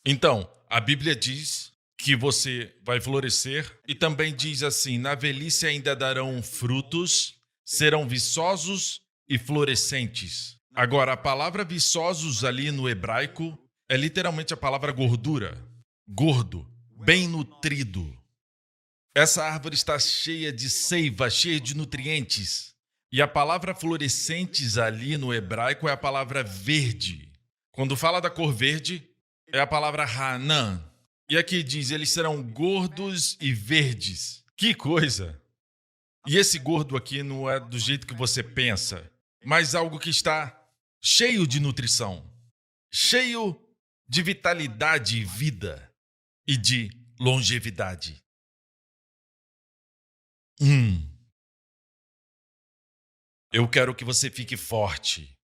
Então, a Bíblia diz que você vai florescer e também diz assim, na velhice ainda darão frutos, serão viçosos e florescentes. Agora, a palavra viçosos ali no hebraico é literalmente a palavra gordura. Gordo, bem nutrido. Essa árvore está cheia de seiva, cheia de nutrientes. E a palavra florescentes ali no hebraico é a palavra verde. Quando fala da cor verde, é a palavra Hanan. E aqui diz, eles serão gordos e verdes. Que coisa! E esse gordo aqui não é do jeito que você pensa, mas algo que está cheio de nutrição, cheio de vitalidade e vida e de longevidade. Eu quero que você fique forte,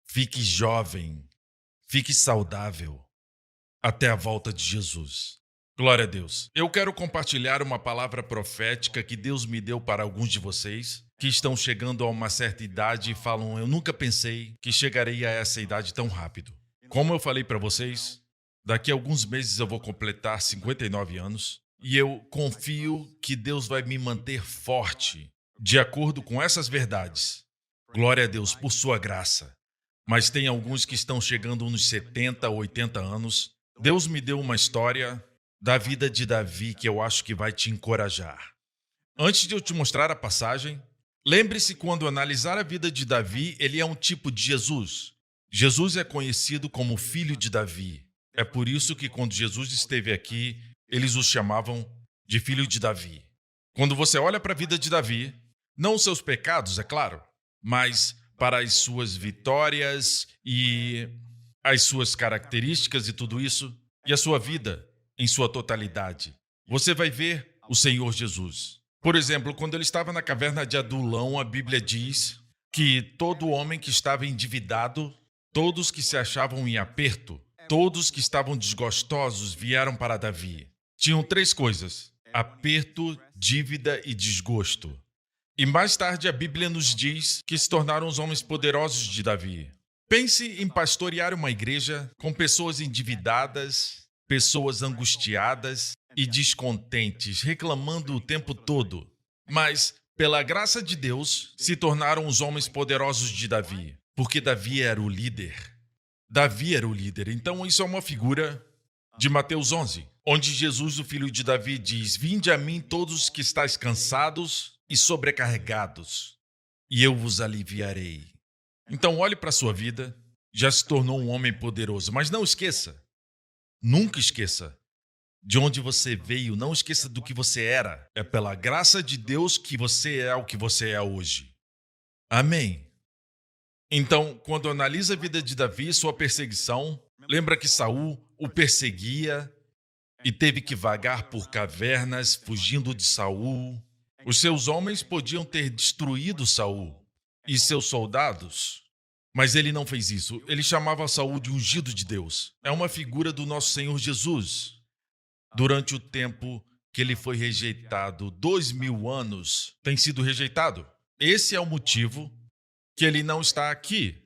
fique jovem, fique saudável até a volta de Jesus. Glória a Deus. Eu quero compartilhar uma palavra profética que Deus me deu para alguns de vocês que estão chegando a uma certa idade e falam, eu nunca pensei que chegarei a essa idade tão rápido. Como eu falei para vocês, daqui a alguns meses eu vou completar 59 anos e eu confio que Deus vai me manter forte de acordo com essas verdades. Glória a Deus por sua graça. Mas tem alguns que estão chegando nos 70, 80 anos. Deus me deu uma história da vida de Davi que eu acho que vai te encorajar. Antes de eu te mostrar a passagem, lembre-se quando analisar a vida de Davi, ele é um tipo de Jesus. Jesus é conhecido como filho de Davi. É por isso que quando Jesus esteve aqui, eles o chamavam de filho de Davi. Quando você olha para a vida de Davi, não os seus pecados, é claro, mas para as suas vitórias e as suas características e tudo isso, e a sua vida em sua totalidade, você vai ver o Senhor Jesus. Por exemplo, quando ele estava na caverna de Adulão, a Bíblia diz que todo homem que estava endividado, todos que se achavam em aperto, todos que estavam desgostosos vieram para Davi. Tinham 3 coisas: aperto, dívida e desgosto. E mais tarde a Bíblia nos diz que se tornaram os homens poderosos de Davi. Pense em pastorear uma igreja com pessoas endividadas, pessoas angustiadas e descontentes, reclamando o tempo todo. Mas, pela graça de Deus, se tornaram os homens poderosos de Davi, porque Davi era o líder. Davi era o líder. Então, isso é uma figura de Mateus 11, onde Jesus, o filho de Davi, diz: Vinde a mim todos que estáis cansados e sobrecarregados, e eu vos aliviarei. Então, olhe para a sua vida, já se tornou um homem poderoso, mas não esqueça, nunca esqueça de onde você veio, não esqueça do que você era. É pela graça de Deus que você é o que você é hoje. Amém. Então, quando analisa a vida de Davi e sua perseguição, lembra que Saul o perseguia e teve que vagar por cavernas, fugindo de Saul. Os seus homens podiam ter destruído Saul e seus soldados, mas ele não fez isso. Ele chamava Saul de ungido de Deus. É uma figura do nosso Senhor Jesus. Durante o tempo que ele foi rejeitado, 2000 anos, tem sido rejeitado. Esse é o motivo que ele não está aqui,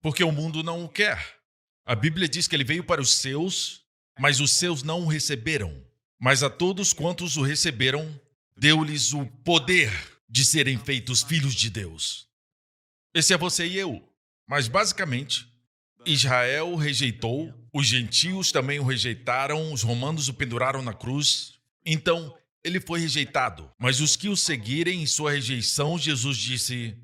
porque o mundo não o quer. A Bíblia diz que ele veio para os seus, mas os seus não o receberam. Mas a todos quantos o receberam, deu-lhes o poder de serem feitos filhos de Deus. Esse é você e eu. Mas, basicamente, Israel o rejeitou, os gentios também o rejeitaram, os romanos o penduraram na cruz. Então, ele foi rejeitado. Mas os que o seguirem em sua rejeição, Jesus disse: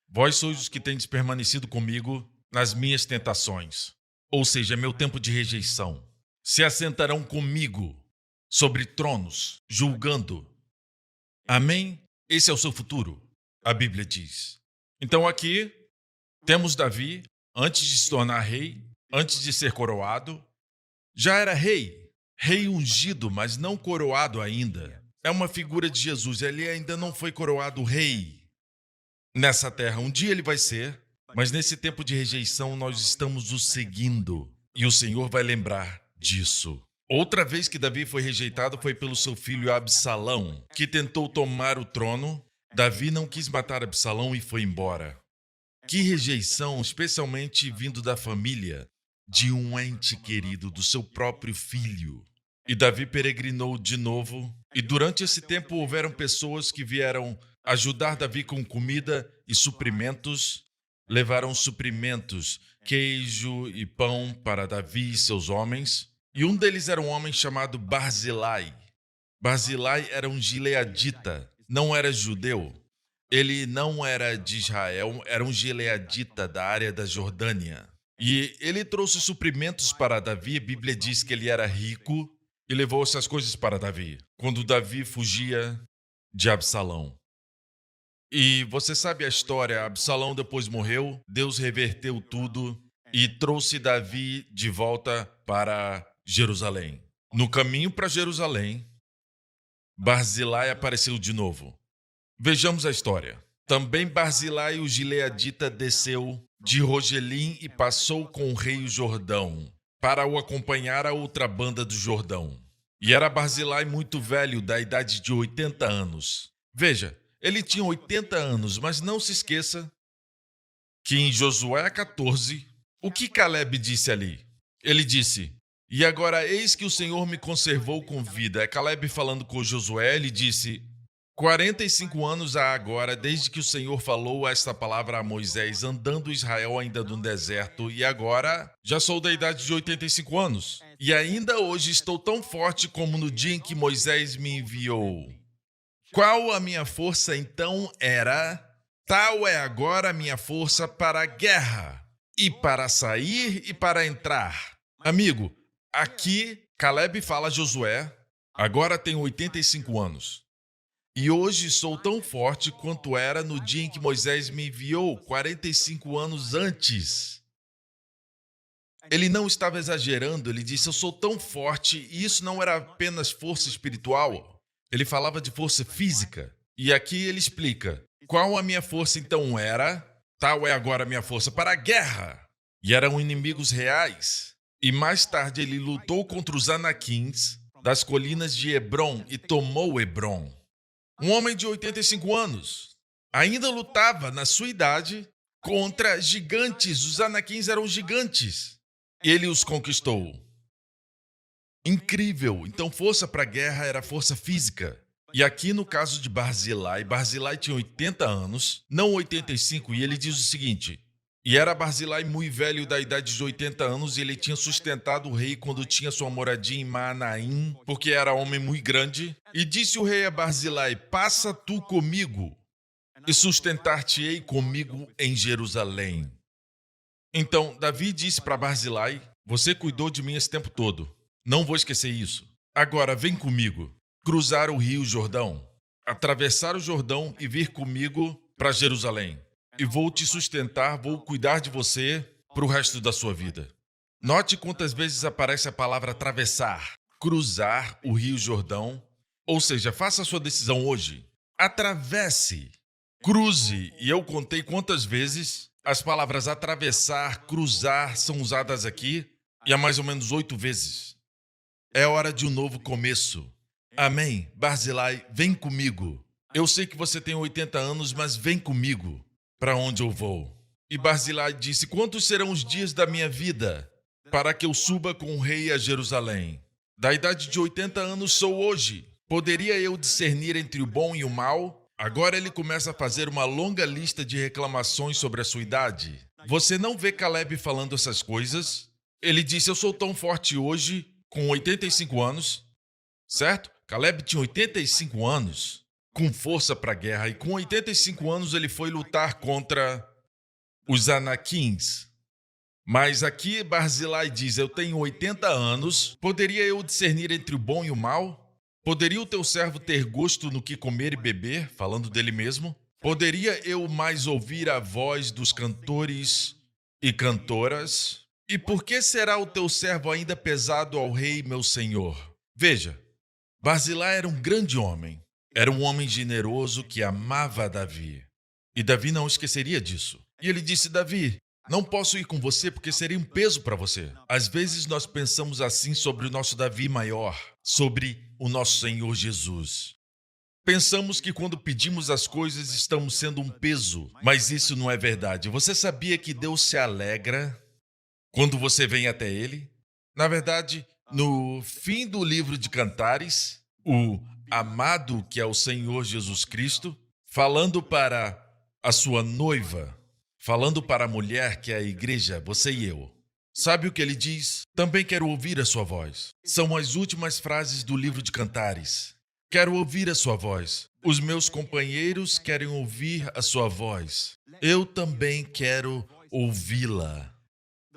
Vós sois os que tendes permanecido comigo nas minhas tentações. Ou seja, meu tempo de rejeição. se assentarão comigo sobre tronos, julgando. Amém? Esse é o seu futuro, a Bíblia diz. Então aqui temos Davi, antes de se tornar rei, antes de ser coroado, já era rei, rei ungido, mas não coroado ainda. É uma figura de Jesus, ele ainda não foi coroado rei nessa terra. Um dia ele vai ser, mas nesse tempo de rejeição nós estamos o seguindo e o Senhor vai lembrar disso. Outra vez que Davi foi rejeitado foi pelo seu filho Absalão, que tentou tomar o trono. Davi não quis matar Absalão e foi embora. Que rejeição, especialmente vindo da família, de um ente querido, do seu próprio filho. E Davi peregrinou de novo, e durante esse tempo houveram pessoas que vieram ajudar Davi com comida e suprimentos. Levaram suprimentos, queijo e pão para Davi e seus homens. E um deles era um homem chamado Barzilai. Barzilai era um gileadita, não era judeu. Ele não era de Israel, era um gileadita da área da Jordânia. E ele trouxe suprimentos para Davi. A Bíblia diz que ele era rico e levou essas coisas para Davi, quando Davi fugia de Absalão. E você sabe a história, Absalão depois morreu, Deus reverteu tudo e trouxe Davi de volta para Jerusalém. No caminho para Jerusalém, Barzilai apareceu de novo. Vejamos a história. Também Barzilai, o gileadita, desceu de Rogelim e passou com o rei Jordão para o acompanhar a outra banda do Jordão. E era Barzilai muito velho, da idade de 80 anos. Veja, ele tinha 80 anos, mas não se esqueça que em Josué 14, o que Caleb disse ali? Ele disse: "E agora eis que o Senhor me conservou com vida." É Caleb falando com Josué, ele disse: 45 anos há agora, desde que o Senhor falou esta palavra a Moisés, andando Israel ainda no deserto, e agora já sou da idade de 85 anos. E ainda hoje estou tão forte como no dia em que Moisés me enviou. Qual a minha força então era, tal é agora a minha força para a guerra, e para sair e para entrar. Amigo, aqui Caleb fala a Josué, agora tenho 85 anos. E hoje sou tão forte quanto era no dia em que Moisés me enviou, 45 anos antes. Ele não estava exagerando, ele disse: eu sou tão forte, e isso não era apenas força espiritual. Ele falava de força física. E aqui ele explica: qual a minha força então era, tal é agora a minha força para a guerra. E eram inimigos reais. E mais tarde ele lutou contra os anaquins das colinas de Hebrom e tomou Hebrom. Um homem de 85 anos ainda lutava na sua idade contra gigantes. Os anaquins eram gigantes. Ele os conquistou. Incrível. Então, força para a guerra era força física. E aqui no caso de Barzilai tinha 80 anos, não 85, e ele diz o seguinte: e era Barzilai muito velho, da idade de 80 anos, e ele tinha sustentado o rei quando tinha sua moradia em Maanaim, porque era homem muito grande. E disse o rei a Barzilai: passa tu comigo, e sustentar-te-ei comigo em Jerusalém. Então, Davi disse para Barzilai: você cuidou de mim esse tempo todo. Não vou esquecer isso. Agora, vem comigo, cruzar o rio Jordão, atravessar o Jordão e vir comigo para Jerusalém. E vou te sustentar, vou cuidar de você para o resto da sua vida. Note quantas vezes aparece a palavra atravessar, cruzar o rio Jordão. Ou seja, faça a sua decisão hoje. Atravesse, cruze. E eu contei quantas vezes as palavras atravessar, cruzar são usadas aqui, e há mais ou menos 8 vezes. É hora de um novo começo. Amém? Barzilai, vem comigo. Eu sei que você tem 80 anos, mas vem comigo. Para onde eu vou? E Barzilai disse: quantos serão os dias da minha vida para que eu suba com o rei a Jerusalém? Da idade de 80 anos sou hoje. Poderia eu discernir entre o bom e o mal? Agora ele começa a fazer uma longa lista de reclamações sobre a sua idade. Você não vê Caleb falando essas coisas? Ele disse: eu sou tão forte hoje, com 85 anos. Certo? Caleb tinha 85 anos. Com força para a guerra, e com 85 anos ele foi lutar contra os anaquins. Mas aqui Barzilai diz: eu tenho 80 anos, poderia eu discernir entre o bom e o mal? Poderia o teu servo ter gosto no que comer e beber, falando dele mesmo? Poderia eu mais ouvir a voz dos cantores e cantoras? E por que será o teu servo ainda pesado ao rei, meu senhor? Veja, Barzilai era um grande homem. Era um homem generoso que amava Davi. E Davi não esqueceria disso. E ele disse: Davi, não posso ir com você porque seria um peso para você. Às vezes nós pensamos assim sobre o nosso Davi maior, sobre o nosso Senhor Jesus. Pensamos que quando pedimos as coisas estamos sendo um peso, mas isso não é verdade. Você sabia que Deus se alegra quando você vem até Ele? Na verdade, no fim do livro de Cantares, o amado, que é o Senhor Jesus Cristo, falando para a sua noiva, falando para a mulher, que é a igreja, você e eu. Sabe o que ele diz? Também quero ouvir a sua voz. São as últimas frases do livro de Cantares. Quero ouvir a sua voz. Os meus companheiros querem ouvir a sua voz. Eu também quero ouvi-la.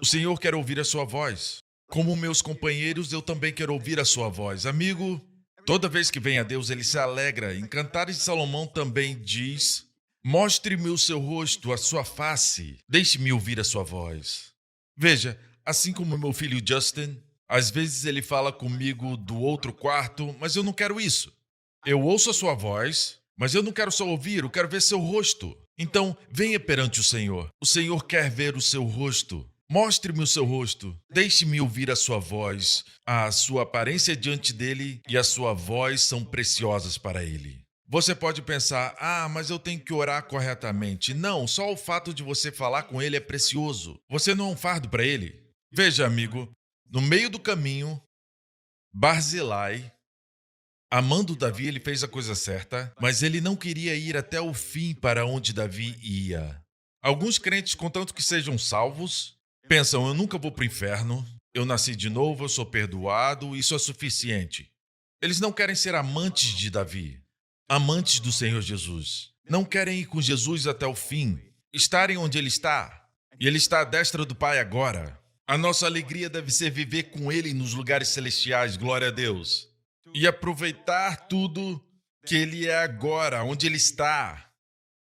O Senhor quer ouvir a sua voz. Como meus companheiros, eu também quero ouvir a sua voz. Amigo, toda vez que vem a Deus, ele se alegra. Em Cantares de Salomão também diz: mostre-me o seu rosto, a sua face. Deixe-me ouvir a sua voz. Veja, assim como meu filho Justin, às vezes ele fala comigo do outro quarto, mas eu não quero isso. Eu ouço a sua voz, mas eu não quero só ouvir, eu quero ver seu rosto. Então, venha perante o Senhor. O Senhor quer ver o seu rosto. Mostre-me o seu rosto. Deixe-me ouvir a sua voz. A sua aparência diante dele e a sua voz são preciosas para ele. Você pode pensar: mas eu tenho que orar corretamente. Não, só o fato de você falar com ele é precioso. Você não é um fardo para ele. Veja, amigo, no meio do caminho, Barzilai, amando Davi, ele fez a coisa certa, mas ele não queria ir até o fim para onde Davi ia. Alguns crentes, contanto que sejam salvos, pensam: eu nunca vou para o inferno, eu nasci de novo, eu sou perdoado, isso é suficiente. Eles não querem ser amantes de Davi, amantes do Senhor Jesus. Não querem ir com Jesus até o fim, estarem onde ele está. E ele está à destra do Pai agora. A nossa alegria deve ser viver com ele nos lugares celestiais, glória a Deus. E aproveitar tudo que ele é agora, onde ele está.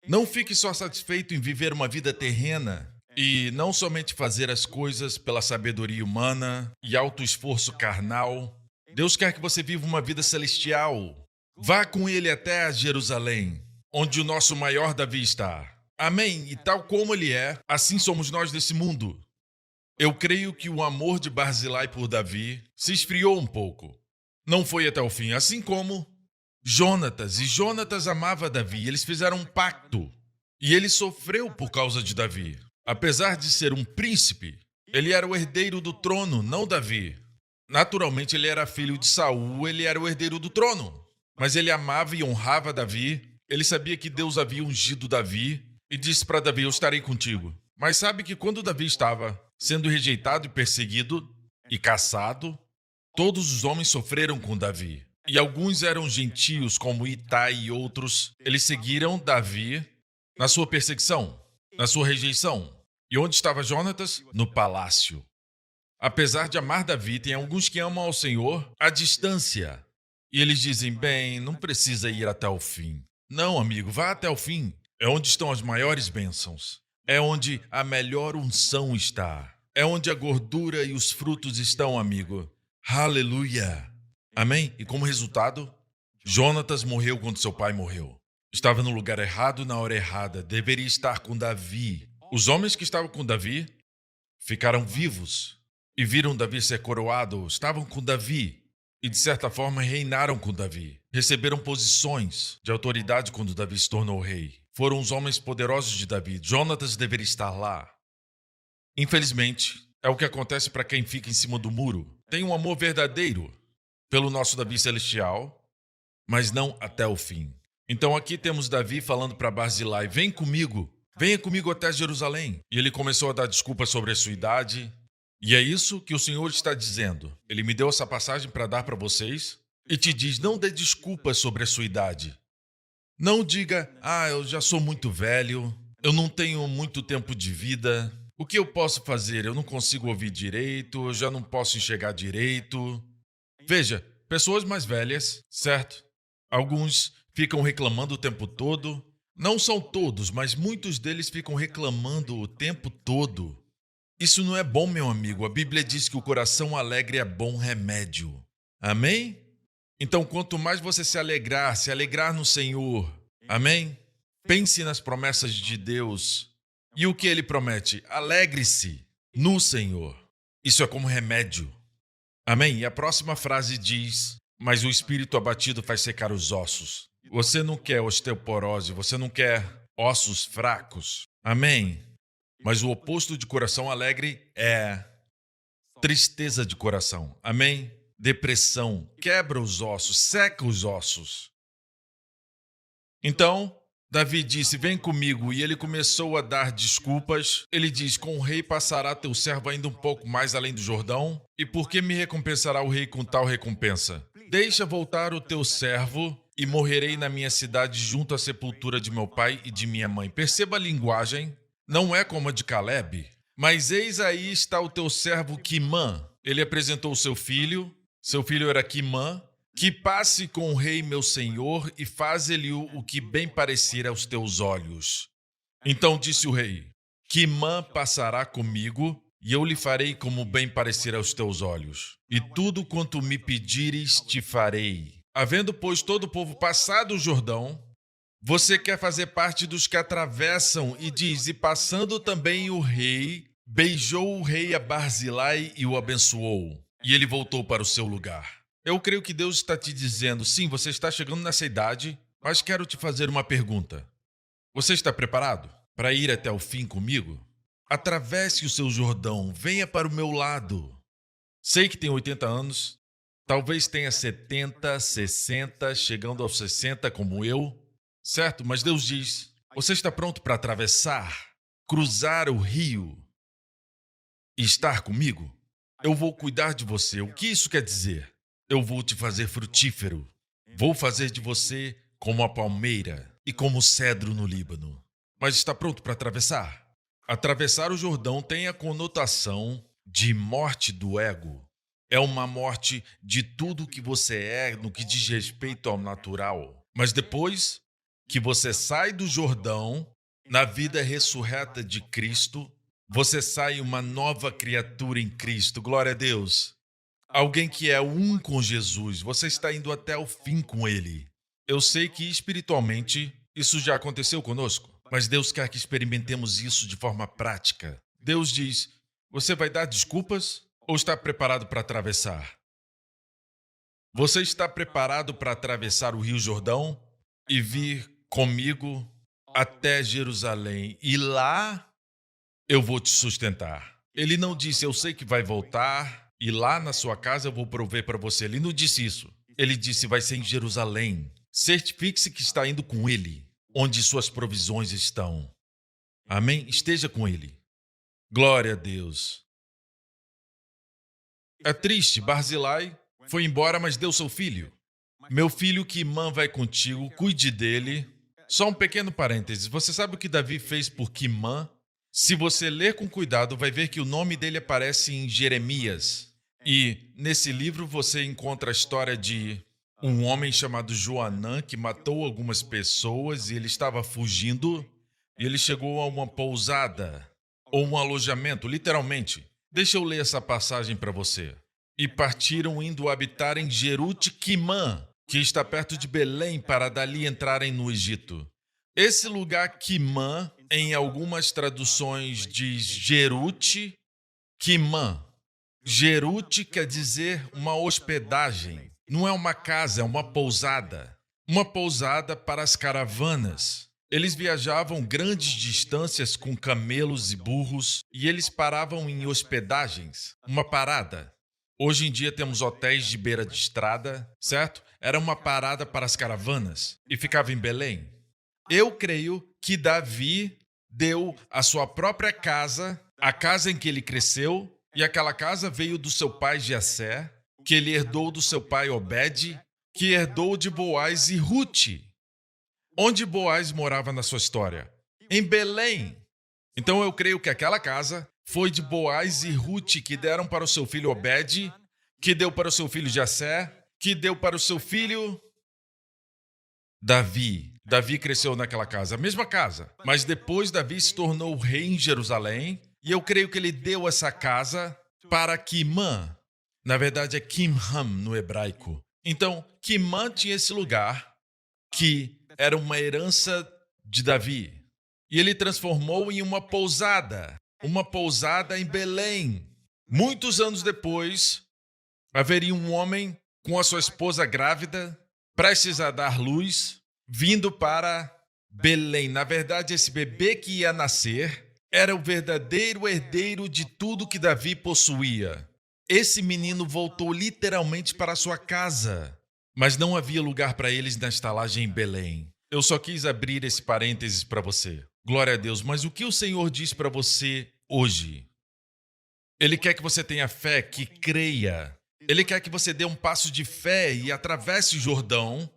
Não fique só satisfeito em viver uma vida terrena e não somente fazer as coisas pela sabedoria humana e alto esforço carnal. Deus quer que você viva uma vida celestial. Vá com ele até a Jerusalém, onde o nosso maior Davi está. Amém? E tal como ele é, assim somos nós nesse mundo. Eu creio que o amor de Barzilai por Davi se esfriou um pouco. Não foi até o fim, assim como Jonatas. E Jonatas amava Davi, eles fizeram um pacto. E ele sofreu por causa de Davi. Apesar de ser um príncipe, ele era o herdeiro do trono, não Davi. Naturalmente, ele era filho de Saul, ele era o herdeiro do trono. Mas ele amava e honrava Davi. Ele sabia que Deus havia ungido Davi e disse para Davi: eu estarei contigo. Mas sabe que quando Davi estava sendo rejeitado e perseguido e caçado, todos os homens sofreram com Davi. E alguns eram gentios, como Itai e outros. Eles seguiram Davi na sua perseguição, na sua rejeição. E onde estava Jonatas? No palácio. Apesar de amar Davi, tem alguns que amam ao Senhor à distância. E eles dizem: bem, não precisa ir até o fim. Não, amigo, vá até o fim. É onde estão as maiores bênçãos. É onde a melhor unção está. É onde a gordura e os frutos estão, amigo. Aleluia! Amém? E como resultado, Jonatas morreu quando seu pai morreu. Estava no lugar errado na hora errada. Deveria estar com Davi. Os homens que estavam com Davi ficaram vivos e viram Davi ser coroado. Estavam com Davi e, de certa forma, reinaram com Davi. Receberam posições de autoridade quando Davi se tornou rei. Foram os homens poderosos de Davi. Jonatas deveria estar lá. Infelizmente, é o que acontece para quem fica em cima do muro. Tem um amor verdadeiro pelo nosso Davi celestial, mas não até o fim. Então aqui temos Davi falando para Barzilai: vem comigo, venha comigo até Jerusalém. E ele começou a dar desculpas sobre a sua idade. E é isso que o Senhor está dizendo. Ele me deu essa passagem para dar para vocês e te diz: não dê desculpas sobre a sua idade. Não diga: eu já sou muito velho, eu não tenho muito tempo de vida, O que eu posso fazer? Eu não consigo ouvir direito, eu já não posso enxergar direito. Veja, pessoas mais velhas, certo? Alguns ficam reclamando o tempo todo. Não são todos, mas muitos deles ficam reclamando o tempo todo. Isso não é bom, meu amigo. A Bíblia diz que o coração alegre é bom remédio. Amém? Então, quanto mais você se alegrar no Senhor, amém? Pense nas promessas de Deus. E o que ele promete? Alegre-se no Senhor. Isso é como remédio. Amém? E a próxima frase diz: mas o espírito abatido faz secar os ossos. Você não quer osteoporose, você não quer ossos fracos. Amém? Mas o oposto de coração alegre é tristeza de coração. Amém? Depressão, quebra os ossos, seca os ossos. Então, Davi disse: vem comigo, e ele começou a dar desculpas. Ele diz: com o rei passará teu servo ainda um pouco mais além do Jordão? E por que me recompensará o rei com tal recompensa? Deixa voltar o teu servo, e morrerei na minha cidade junto à sepultura de meu pai e de minha mãe. Perceba a linguagem, não é como a de Caleb. Mas eis aí está o teu servo Quimã. Ele apresentou seu filho era Quimã. Que passe com o rei meu senhor e faze-lhe o que bem parecer aos teus olhos. Então disse o rei: Quimã passará comigo, e eu lhe farei como bem parecer aos teus olhos. E tudo quanto me pedires te farei. Havendo, pois, todo o povo passado o Jordão, você quer fazer parte dos que atravessam, e diz: e passando também o rei, beijou o rei a Barzilai e o abençoou. E ele voltou para o seu lugar. Eu creio que Deus está te dizendo: sim, você está chegando nessa idade, mas quero te fazer uma pergunta. Você está preparado para ir até o fim comigo? Atravesse o seu Jordão, venha para o meu lado. Sei que tem 80 anos, talvez tenha 70, 60, chegando aos 60 como eu, certo? Mas Deus diz: você está pronto para atravessar, cruzar o rio e estar comigo? Eu vou cuidar de você. O que isso quer dizer? Eu vou te fazer frutífero. Vou fazer de você como a palmeira e como o cedro no Líbano. Mas está pronto para atravessar? Atravessar o Jordão tem a conotação de morte do ego. É uma morte de tudo que você é no que diz respeito ao natural. Mas depois que você sai do Jordão, na vida ressurreta de Cristo, você sai uma nova criatura em Cristo. Glória a Deus. Alguém que é um com Jesus, você está indo até o fim com Ele. Eu sei que espiritualmente isso já aconteceu conosco, mas Deus quer que experimentemos isso de forma prática. Deus diz: você vai dar desculpas ou está preparado para atravessar? Você está preparado para atravessar o Rio Jordão e vir comigo até Jerusalém? E lá eu vou te sustentar. Ele não disse: eu sei que vai voltar e lá na sua casa eu vou prover para você. Ele não disse isso. Ele disse: vai ser em Jerusalém. Certifique-se que está indo com Ele, onde suas provisões estão. Amém? Esteja com Ele. Glória a Deus. É triste, Barzilai foi embora, mas deu seu filho. Meu filho Quimã vai contigo, cuide dele. Só um pequeno parênteses. Você sabe o que Davi fez por Quimã? Se você ler com cuidado, vai ver que o nome dele aparece em Jeremias. E nesse livro você encontra a história de um homem chamado Joanã que matou algumas pessoas e ele estava fugindo e ele chegou a uma pousada ou um alojamento, literalmente. Deixa eu ler essa passagem para você. E partiram indo habitar em Jerute-Quimã, que está perto de Belém, para dali entrarem no Egito. Esse lugar Quimã, em algumas traduções diz Jerute-Quimã. Jerute quer dizer uma hospedagem. Não é uma casa, é uma pousada. Uma pousada para as caravanas. Eles viajavam grandes distâncias com camelos e burros e eles paravam em hospedagens, uma parada. Hoje em dia temos hotéis de beira de estrada, certo? Era uma parada para as caravanas e ficava em Belém. Eu creio que Davi deu a sua própria casa, a casa em que ele cresceu, e aquela casa veio do seu pai Jessé, que ele herdou do seu pai Obed, que herdou de Boaz e Rute. Onde Boaz morava na sua história? Em Belém. Então eu creio que aquela casa foi de Boaz e Ruth que deram para o seu filho Obed, que deu para o seu filho Jessé, que deu para o seu filho Davi. Davi cresceu naquela casa, a mesma casa. Mas depois Davi se tornou rei em Jerusalém, e eu creio que ele deu essa casa para Quimã. Na verdade é Kimham no hebraico. Então, Quimã tinha esse lugar que era uma herança de Davi. E ele transformou em uma pousada em Belém. Muitos anos depois, haveria um homem com a sua esposa grávida, prestes a dar luz, vindo para Belém. Na verdade, esse bebê que ia nascer era o verdadeiro herdeiro de tudo que Davi possuía. Esse menino voltou literalmente para sua casa, mas não havia lugar para eles na estalagem em Belém. Eu só quis abrir esse parênteses para você. Glória a Deus. Mas o que o Senhor diz para você hoje? Ele quer que você tenha fé, que creia. Ele quer que você dê um passo de fé e atravesse o Jordão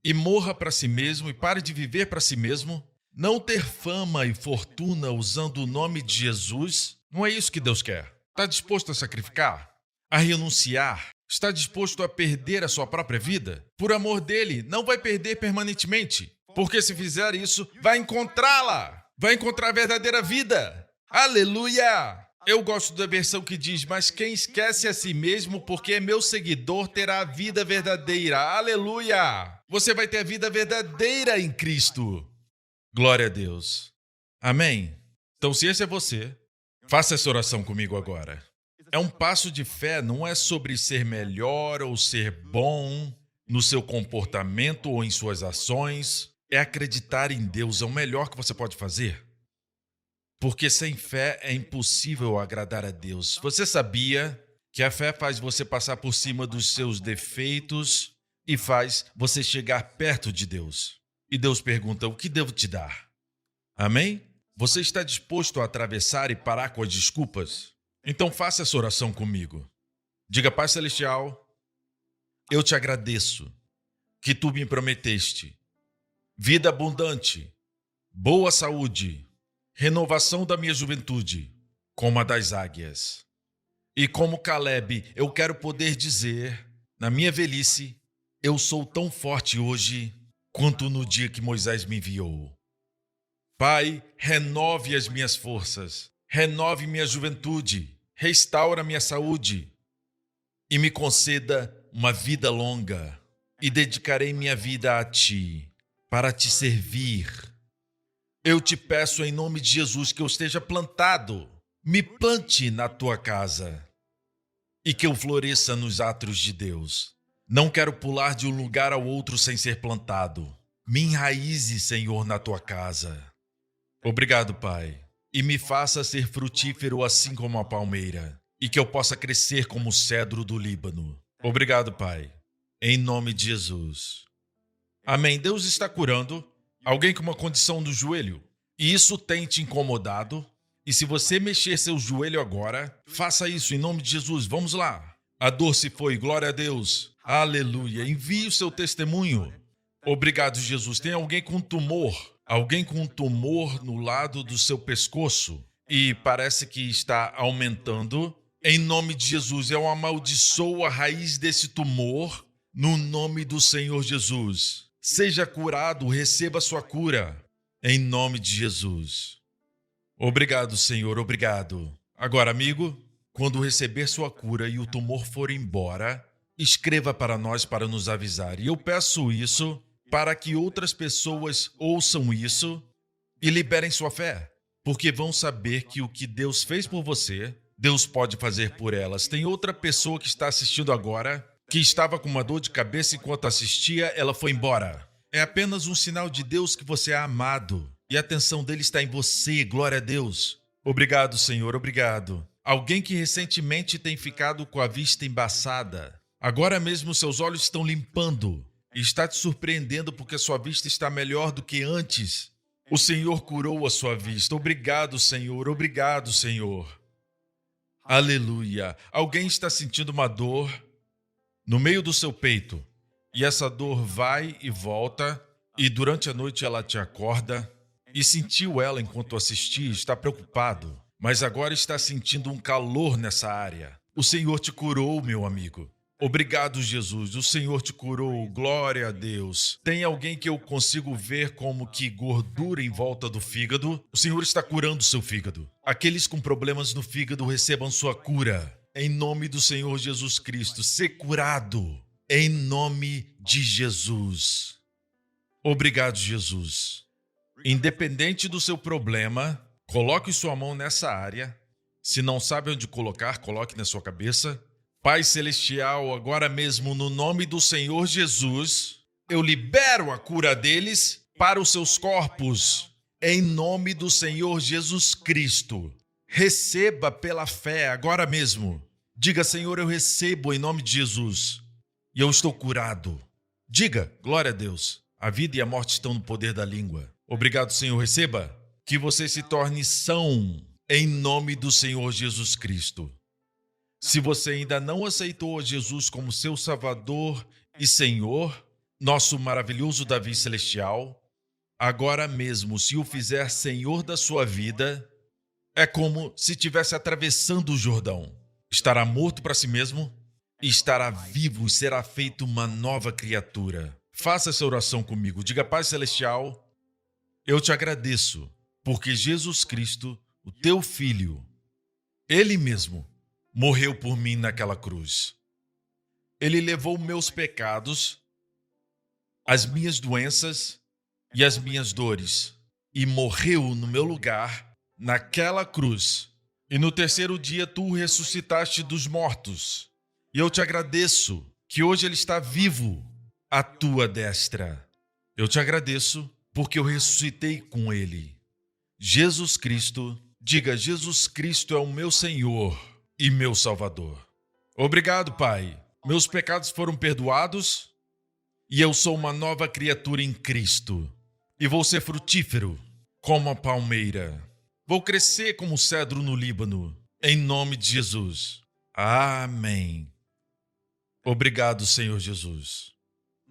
e morra para si mesmo e pare de viver para si mesmo. Não ter fama e fortuna usando o nome de Jesus. Não é isso que Deus quer. Está disposto a sacrificar? A renunciar? Está disposto a perder a sua própria vida? Por amor dele, não vai perder permanentemente. Porque se fizer isso, vai encontrá-la. Vai encontrar a verdadeira vida. Aleluia! Eu gosto da versão que diz, mas quem esquece a si mesmo porque é meu seguidor terá a vida verdadeira. Aleluia! Você vai ter a vida verdadeira em Cristo. Glória a Deus. Amém? Então, se esse é você, faça essa oração comigo agora. É um passo de fé, não é sobre ser melhor ou ser bom no seu comportamento ou em suas ações. É acreditar em Deus, é o melhor que você pode fazer. Porque sem fé é impossível agradar a Deus. Você sabia que a fé faz você passar por cima dos seus defeitos e faz você chegar perto de Deus? E Deus pergunta, o que devo te dar? Amém? Você está disposto a atravessar e parar com as desculpas? Então faça essa oração comigo. Diga, Pai Celestial, eu te agradeço que tu me prometeste vida abundante, boa saúde, renovação da minha juventude, como a das águias. E como Caleb, eu quero poder dizer, na minha velhice, eu sou tão forte hoje quanto no dia que Moisés me enviou. Pai, renove as minhas forças, renove minha juventude, restaura minha saúde e me conceda uma vida longa. E dedicarei minha vida a Ti, para Te servir. Eu te peço em nome de Jesus que eu esteja plantado. Me plante na Tua casa e que eu floresça nos átrios de Deus. Não quero pular de um lugar ao outro sem ser plantado. Me enraize, Senhor, na Tua casa. Obrigado, Pai. E me faça ser frutífero assim como a palmeira e que eu possa crescer como o cedro do Líbano. Obrigado, Pai. Em nome de Jesus. Amém. Deus está curando alguém com uma condição do joelho, e isso tem te incomodado, e se você mexer seu joelho agora, faça isso em nome de Jesus. Vamos lá. A dor se foi, glória a Deus. Aleluia. Envie o seu testemunho. Obrigado, Jesus. Tem alguém com tumor no lado do seu pescoço, e parece que está aumentando. Em nome de Jesus, eu amaldiçoo a raiz desse tumor, no nome do Senhor Jesus. Seja curado, receba sua cura, em nome de Jesus. Obrigado, Senhor, obrigado. Agora, amigo, quando receber sua cura e o tumor for embora, escreva para nós para nos avisar. E eu peço isso para que outras pessoas ouçam isso e liberem sua fé, porque vão saber que o que Deus fez por você, Deus pode fazer por elas. Tem outra pessoa que está assistindo agora que estava com uma dor de cabeça enquanto assistia, ela foi embora. É apenas um sinal de Deus que você é amado e a atenção dele está em você, glória a Deus. Obrigado, Senhor, obrigado. Alguém que recentemente tem ficado com a vista embaçada, agora mesmo seus olhos estão limpando e está te surpreendendo porque a sua vista está melhor do que antes. O Senhor curou a sua vista. Obrigado, Senhor, obrigado, Senhor. Aleluia. Alguém está sentindo uma dor no meio do seu peito, e essa dor vai e volta, e durante a noite ela te acorda, e sentiu ela enquanto assistia, está preocupado, mas agora está sentindo um calor nessa área. O Senhor te curou, meu amigo. Obrigado, Jesus. O Senhor te curou. Glória a Deus. Tem alguém que eu consigo ver como que gordura em volta do fígado? O Senhor está curando seu fígado. Aqueles com problemas no fígado recebam sua cura. Em nome do Senhor Jesus Cristo. Ser curado. Em nome de Jesus. Obrigado, Jesus. Independente do seu problema, coloque sua mão nessa área. Se não sabe onde colocar, coloque na sua cabeça. Pai Celestial, agora mesmo, no nome do Senhor Jesus, eu libero a cura deles para os seus corpos. Em nome do Senhor Jesus Cristo. Receba pela fé agora mesmo. Diga, Senhor, eu recebo em nome de Jesus. E eu estou curado. Diga, glória a Deus. A vida e a morte estão no poder da língua. Obrigado, Senhor. Receba. Que você se torne são em nome do Senhor Jesus Cristo. Se você ainda não aceitou Jesus como seu Salvador e Senhor, nosso maravilhoso Davi Celestial, agora mesmo, se o fizer Senhor da sua vida, é como se estivesse atravessando o Jordão. Estará morto para si mesmo e estará vivo e será feito uma nova criatura. Faça essa oração comigo. Diga, Pai Celestial, eu te agradeço, porque Jesus Cristo, o teu Filho, Ele mesmo, morreu por mim naquela cruz. Ele levou meus pecados, as minhas doenças e as minhas dores e morreu no meu lugar naquela cruz. E no terceiro dia tu o ressuscitaste dos mortos. E eu te agradeço que hoje ele está vivo à tua destra. Eu te agradeço porque eu ressuscitei com ele. Jesus Cristo, diga, Jesus Cristo é o meu Senhor e meu Salvador. Obrigado, Pai. Meus pecados foram perdoados e eu sou uma nova criatura em Cristo. E vou ser frutífero como a palmeira. Vou crescer como o cedro no Líbano, em nome de Jesus. Amém. Obrigado, Senhor Jesus.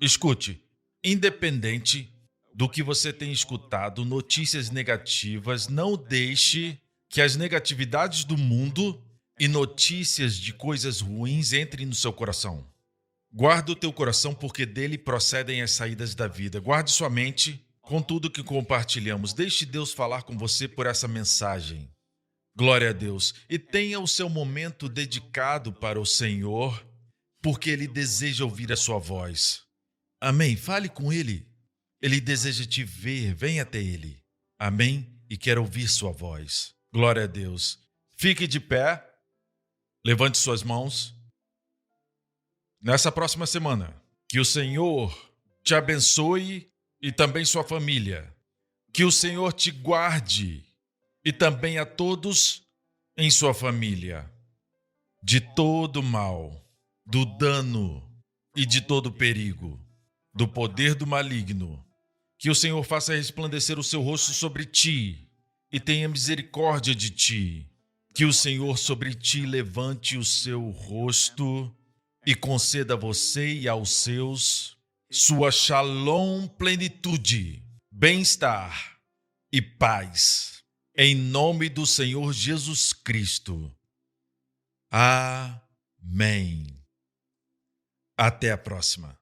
Escute, independente do que você tem escutado, notícias negativas, não deixe que as negatividades do mundo e notícias de coisas ruins entrem no seu coração. Guarda o teu coração, porque dele procedem as saídas da vida. Guarde sua mente com tudo que compartilhamos. Deixe Deus falar com você por essa mensagem. Glória a Deus. E tenha o seu momento dedicado para o Senhor, porque Ele deseja ouvir a sua voz. Amém? Fale com Ele. Ele deseja te ver. Venha até Ele. Amém? E quer ouvir sua voz. Glória a Deus. Fique de pé. Levante suas mãos. Nessa próxima semana, que o Senhor te abençoe e também sua família. Que o Senhor te guarde e também a todos em sua família. De todo mal, do dano e de todo perigo, do poder do maligno. Que o Senhor faça resplandecer o seu rosto sobre ti e tenha misericórdia de ti. Que o Senhor sobre ti levante o seu rosto e conceda a você e aos seus sua shalom, plenitude, bem-estar e paz. Em nome do Senhor Jesus Cristo. Amém. Até a próxima.